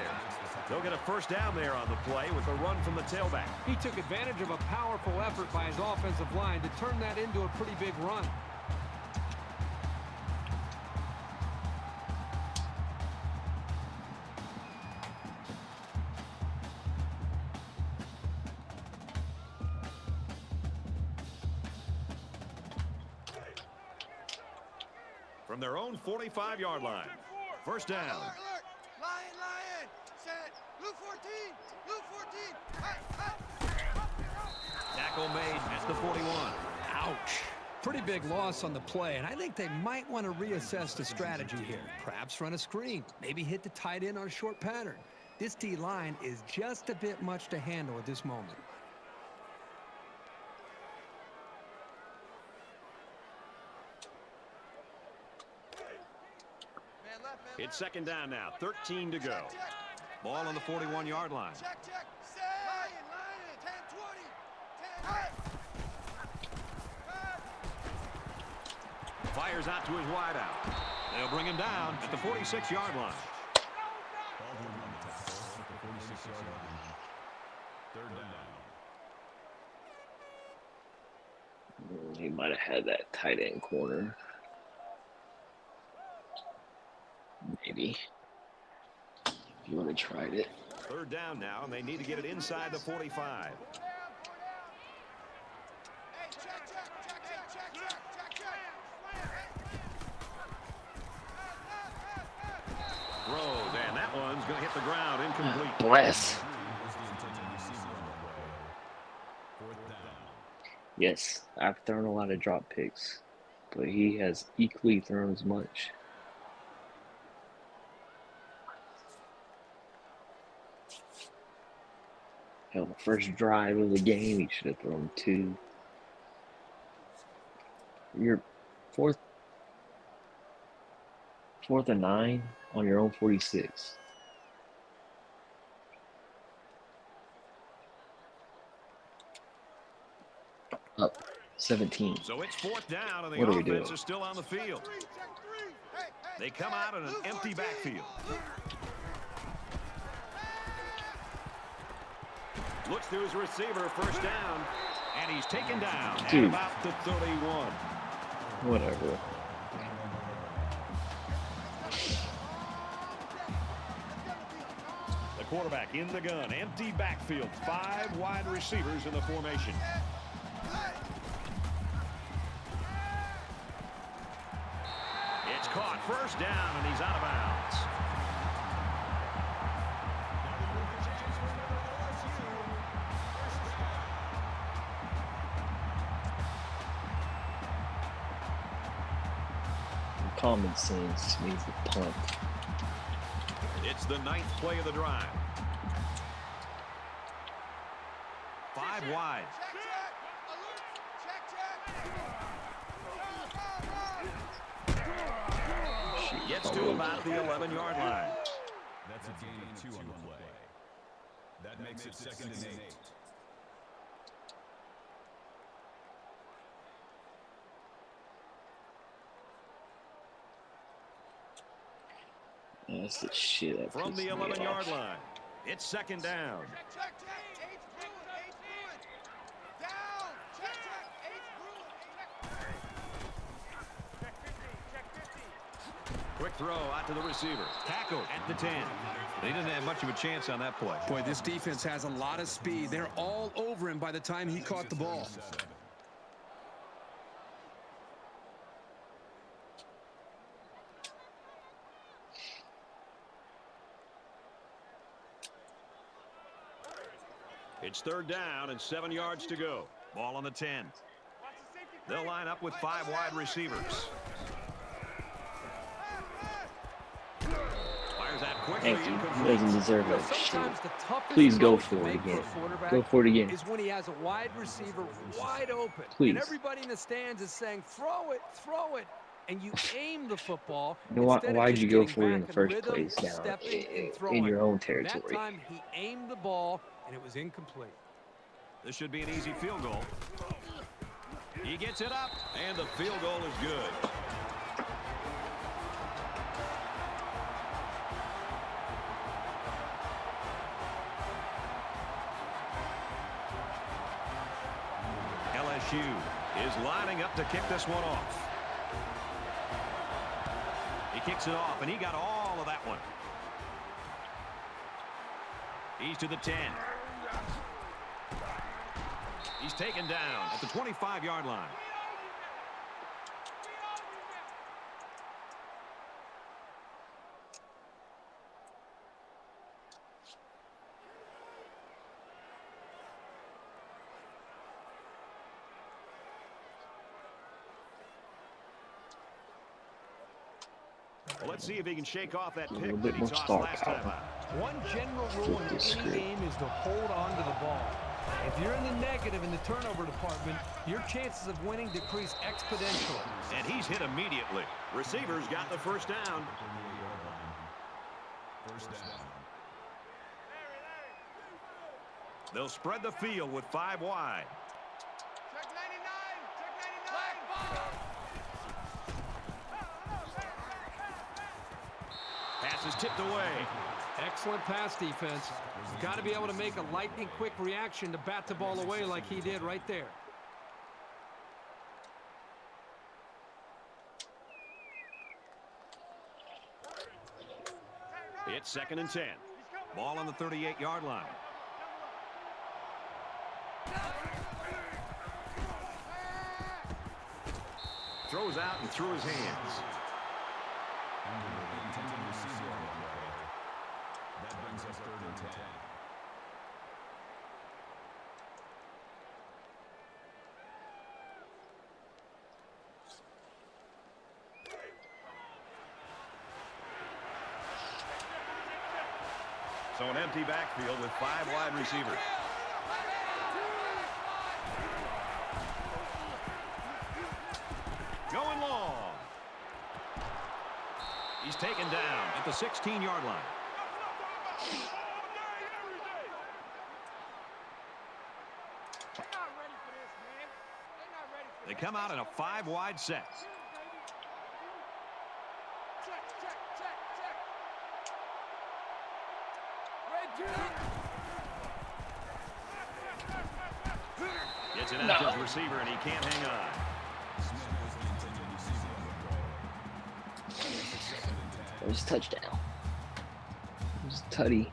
They'll get a 1st down there on the play with a run from the tailback. He took advantage of a powerful effort by his offensive line to turn that into a pretty big run. From their own 45-yard line. First down. Lion. Set. Blue 14. made at the 41. Ouch. Pretty big loss on the play, and I think they might want to reassess the strategy here. Perhaps run a screen, maybe hit the tight end on a short pattern. This D-line is just a bit much to handle at this moment. It's second down now, 13 to go. Ball on the 41-yard line. Check. Line, 10, 20. 10. Fires out to his wideout. They'll bring him down at the 46-yard line. Baldwin on the tackle at the 46-yard line. Third down. He might have had that tight end corner. Maybe. If you would have tried it. Third down now, and they need to get it inside the 45. Hey, check. Throws, and that one's going to hit the ground incomplete. Bless. Was the intended receiver on the play. Fourth down. Yes, I've thrown a lot of drop picks, but he has equally thrown as much. Hell, the first drive of the game, he should have thrown 2. You're fourth and 9 on your own 46. Up 17. So it's fourth down, and the What are we offense doing? is still on the field. They come out in an empty backfield. Looks to his receiver, first down, and he's taken down at Dude. about the 31. Whatever. The quarterback in the gun, empty backfield, 5 wide receivers in the formation. It's caught, first down, and he's out of bounds. Common sense means the punt. It's the 9th play of the drive. 5 wide. Gets to about the 11-yard line. That's a gain of 2 on the play. That makes it second and 8. That's the shit. That From the pissed me 11-yard off. line, it's second down. Check. Eight's Bruin. Down. Check. Eight's Bruin. Quick throw out to the receiver. Tackle at the 10. They didn't have much of a chance on that play. Boy, this defense has a lot of speed. They're all over him by the time he caught the ball. It's third down and 7 yards to go. Ball on the 10. They'll line up with 5 wide receivers. Fires that quickly. Thank you. He Incomplete. doesn't deserve You know, that shit. sometimes the toughest Please go throw for to it make again. a quarterback Go for it again. is when he has a wide receiver wide open. Please. And everybody in the stands is saying, throw it. And you aim the football. You know instead of why'd just you go getting for it in back the first rhythm, place now stepping and in throwing. your own That territory? time he aimed the ball, and it was incomplete. This should be an easy field goal. He gets it up, and the field goal is good. LSU is lining up to kick this one off. He kicks it off, and he got all of that one. He's to the 10. He's taken down at the 25-yard line. Let's see if he can shake off that A little pick bit that he more tossed star last time power. out. One general rule in Flip this any script. game is to hold on to the ball. If you're in the negative in the turnover department, your chances of winning decrease exponentially. And he's hit immediately. Receivers got the first down. First down. They'll spread the field with 5 wide. Check 99. Check 99. Pass is tipped away. Excellent pass defense. You've got to be able to make a lightning-quick reaction to bat the ball away like he did right there. It's 2nd and 10. Ball on the 38-yard line. Throws out and through his hands. Intended receiver on the play. That brings us 3rd and 10. So an empty backfield with 5 wide receivers. Going long. He's taken down at the 16-yard line. They come out in a 5 wide set. Gets it out to his receiver, and he can't hang on. It was a touchdown. It was a tutty.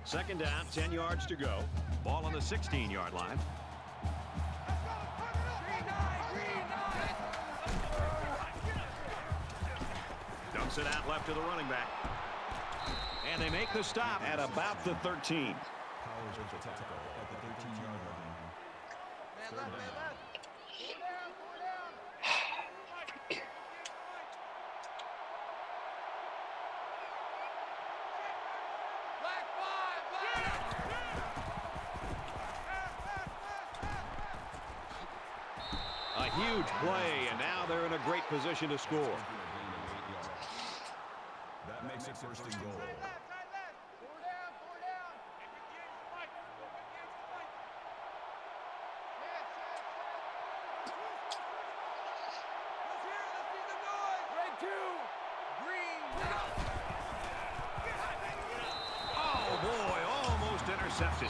Second down, 10 yards to go. Ball on the 16-yard line. Dumps it out left to the running back. And they make the stop at about the 13. Powers with the tackle at the 13-yard line. Third down. A huge play, and now they're in a great position to score. That makes it 1st and goal. Oh, boy, almost intercepted.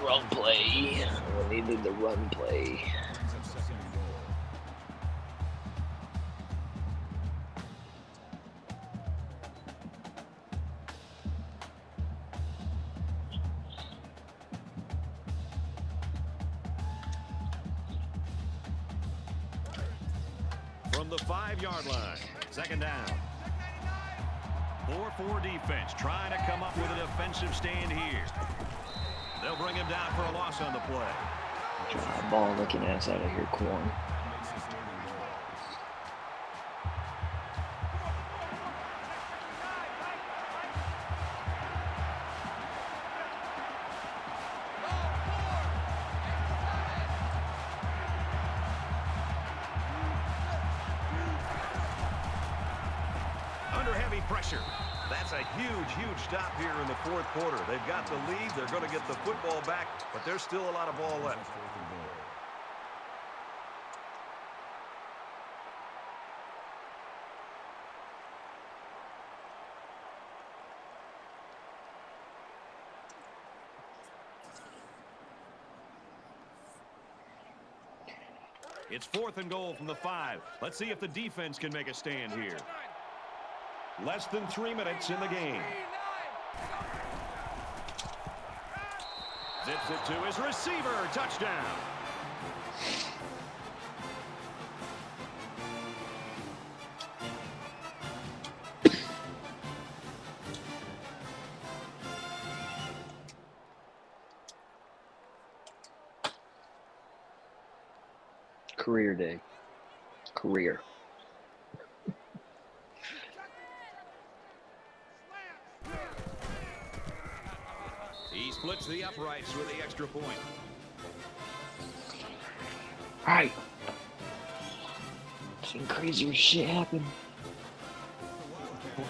Wrong play. We needed the run play. Brings up 2nd and goal. From the 5-yard line, 2nd down. 4-4 defense, trying to come up with a defensive stand here. They'll bring him down for a loss on the play. Dry ball looking ass out of here, Corn. Makes it 3rd and goal. Under heavy pressure. That's a huge, huge stop here in the 4th quarter. They've got the lead. They're going to get the football back, but there's still a lot of ball left. 4th and goal. It's 4th and goal from the 5. Let's see if the defense can make a stand here. Less than 3 minutes in the game. Zips it to his receiver. Touchdown. Career day. Career. He splits the uprights with the extra point. All right. Some crazier shit happen.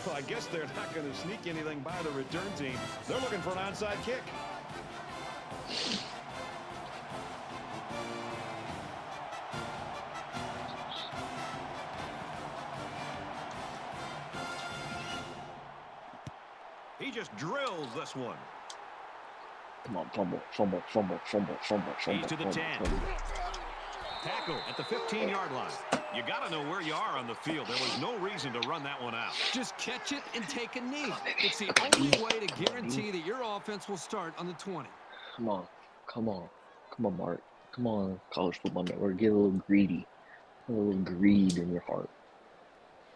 Well, I guess they're not going to sneak anything by the return team. They're looking for an onside kick. He just drills this one. Come on, fumble. He's to the 10. Tackle at the 15-yard line. You got to know where you are on the field. There was no reason to run that one out. Just catch it and take a knee. It's the only way to guarantee that your offense will start on the 20. Come on, Mark. Come on, College Football Network. Get a little greedy. A little greed in your heart.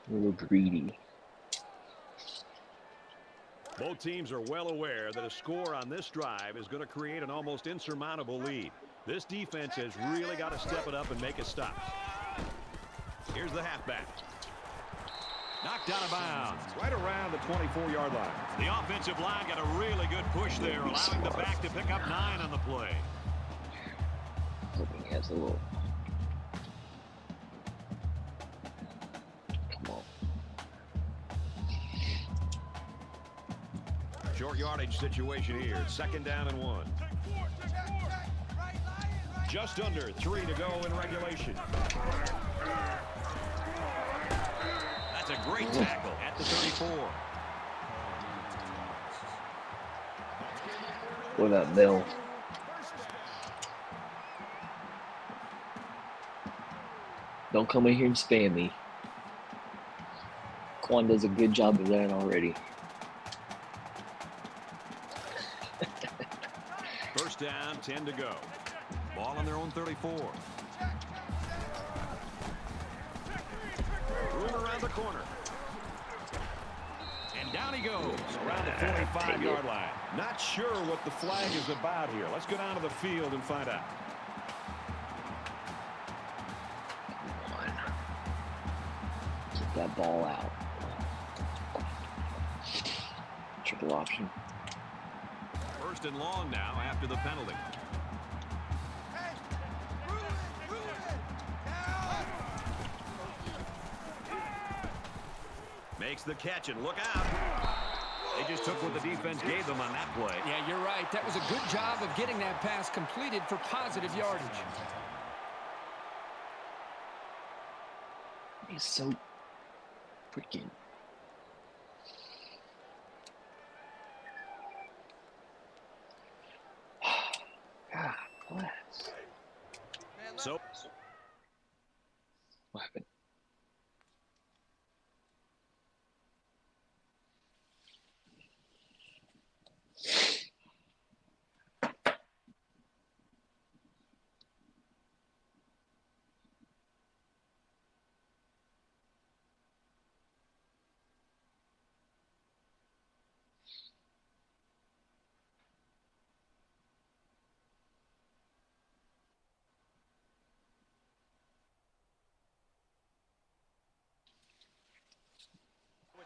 A little greedy. Both teams are well aware that a score on this drive is going to create an almost insurmountable lead. This defense has really got to step it up and make a stop. Here's the halfback. Knocked out of bounds, right around the 24-yard line. The offensive line got a really good push there, allowing the back to pick up 9 on the play. Hoping he has a little. Come on. Short yardage situation here. 2nd down and 1. Just under 3 to go in regulation. That's a great tackle at the 34. What about Bill? Don't come in here and spam me. Quan does a good job of that already. First down, 10 to go. Ball on their own 34. Room around the corner. And down he goes around the 45-yard line. Not sure what the flag is about here. Let's go down to the field and find out. Come on. Get that ball out. Triple option. 1st and long now after the penalty. Makes the catch and look out. They just took what the defense gave them on that play. Yeah, you're right. That was a good job of getting that pass completed for positive yardage. He's so freaking. God bless. So, What happened?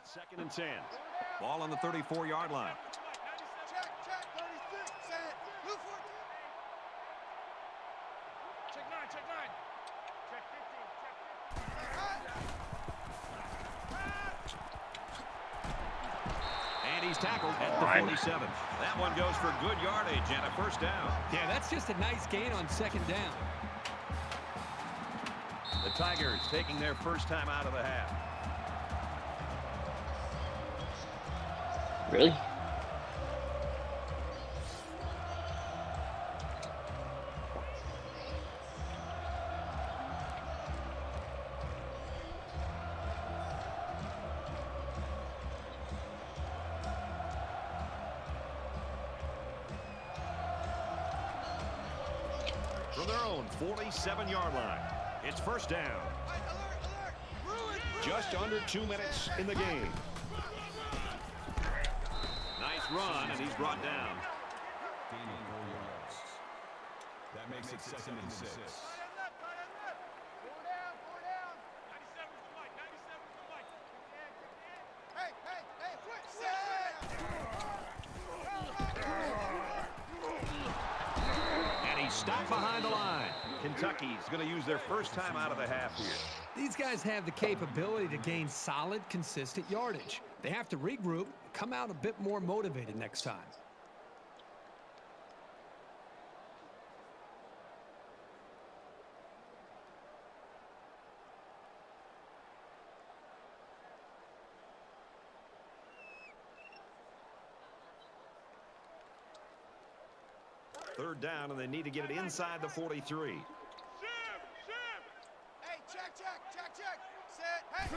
it's 2nd and 10. Ball on the 34-yard line. Check, 36, set, move for it. Check 9, check 9. Check 15, And he's tackled at the 47. That one goes for good yardage and a 1st down. Yeah, that's just a nice gain on 2nd down. The Tigers taking their first time out of the half. Really? From their own 47-yard line, it's 1st down. Just under 2 minutes in the game. Nice run, and he's brought down. Gaining 4 yards. That makes it 2nd and 6. stop behind the line. Kentucky's going to use their first time out of the half here. These guys have the capability to gain solid, consistent yardage. They have to regroup, come out a bit more motivated next time. Third down, and they need to get it inside the 43. Hey, check. Set. Hey.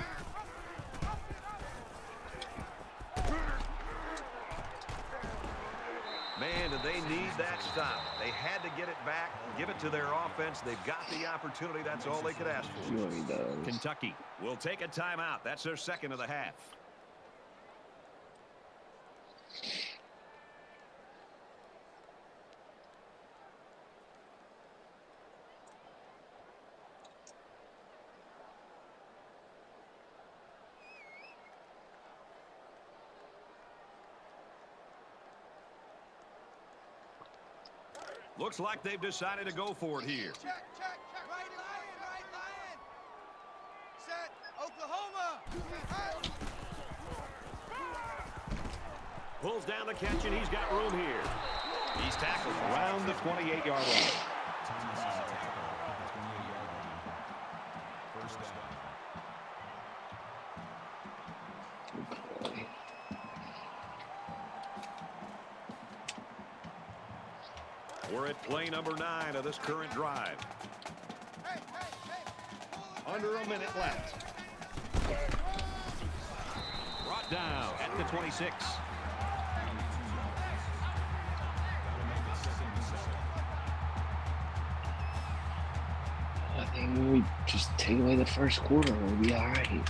Man, did they need that stop. They had to get it back, give it to their offense. They've got the opportunity. That's all they could ask for. Sure he does. Kentucky will take a timeout. That's their second of the half. Looks like they've decided to go for it here. Check. Right line. Set. Oklahoma. Pulls down the catch, and he's got room here. He's tackled around the 28-yard line. First down. Okay. We're at play number 9 of this current drive. Hey. Under a minute left. Brought down at the 26. I think we just take away the first quarter, we'll be all right.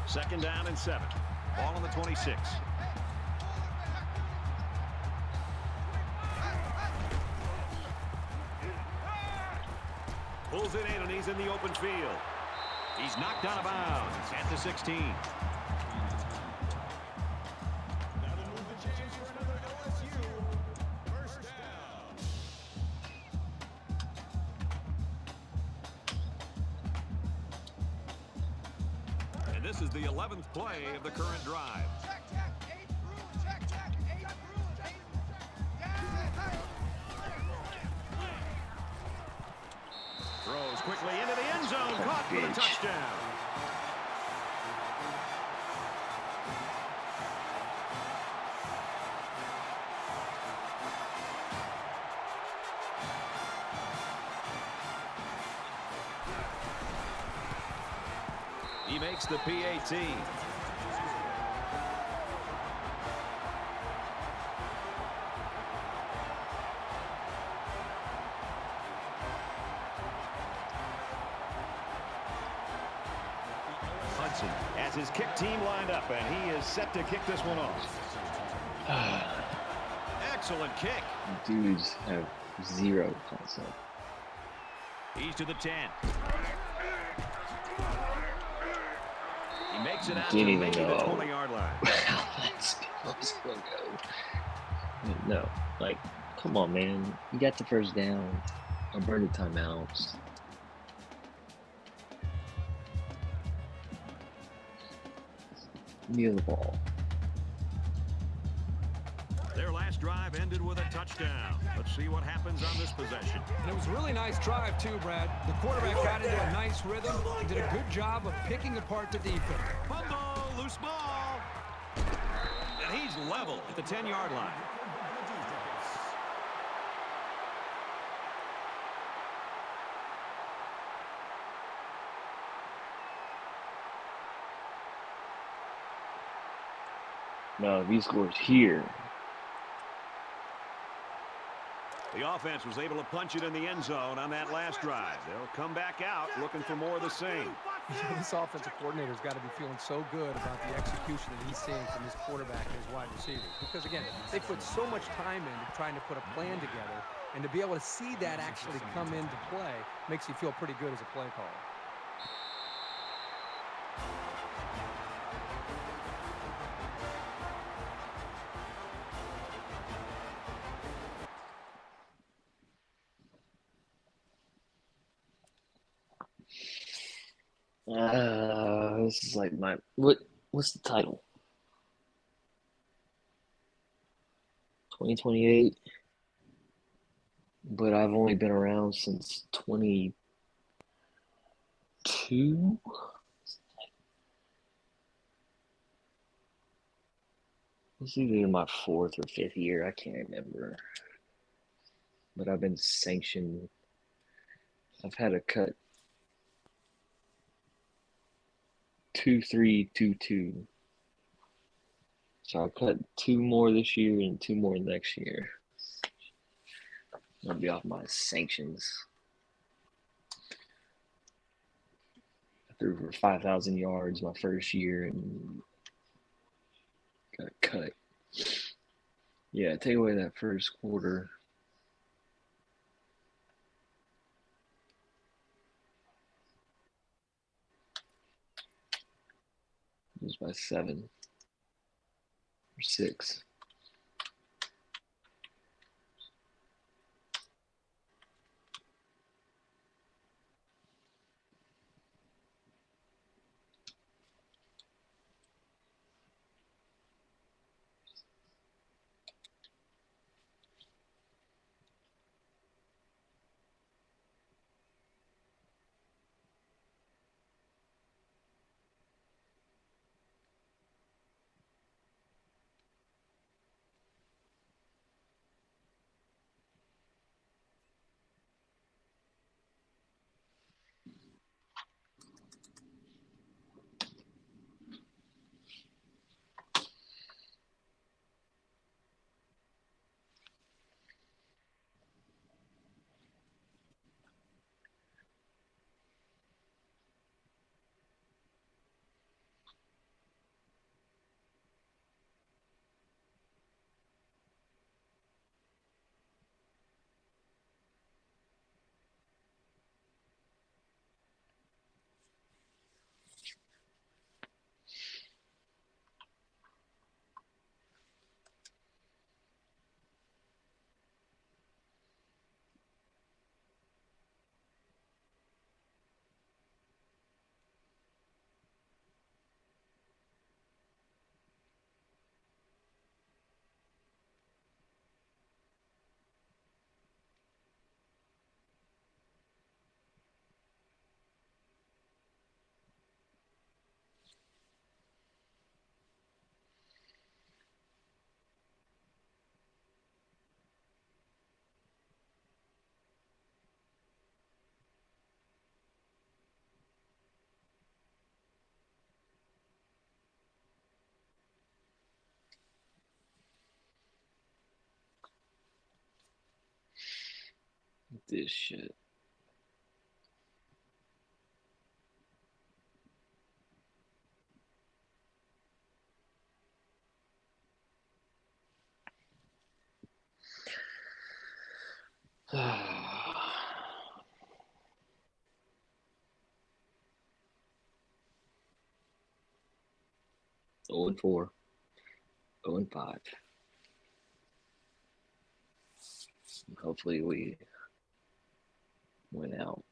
Second down and 7. Ball on the 26. Pulls it in, and he's in the open field. He's knocked out of bounds at the 16. That'll move the chains for another LSU. First down. And this is the 11th play of the current drive. Check. 8 through. Check. 8 through. Down. Throws quickly into the end zone. Caught for the touchdown. He makes the PAT. Hudson has his kick team lined up, and he is set to kick this one off. Excellent kick. Dudes have zero concept. He's to the 10. He makes it out to Didn't even maybe the know. 20-yard line. Let's go. No, like, come on, man. You got the first down. I'm burning timeouts. Kneel the ball. Their last drive ended with a touchdown. Let's see what happens on this possession. And it was a really nice drive, too, Brad. The quarterback got into a nice rhythm and did a good job of picking apart the defense. Fumble, loose ball. And he's level at the 10-yard line. No, if he scores here. The offense was able to punch it in the end zone on that last drive. They'll come back out looking for more of the same. This offensive coordinator's got to be feeling so good about the execution that he's seeing from his quarterback and his wide receivers. Because, again, they put so much time into trying to put a plan together, and to be able to see that actually come into play makes you feel pretty good as a play caller. This is like what's the title? 2028. But I've only been around since 22. It's either my fourth or fifth year. I can't remember. But I've been sanctioned. I've had to cut 2-3-2-2. So I'll cut 2 more this year and 2 more next year. I'll be off my sanctions. I threw for 5,000 yards my first year and got cut. Yeah, take away that first quarter. It was by 7 or 6. This shit. Oh and 4, 0 and 5. Hopefully we win out.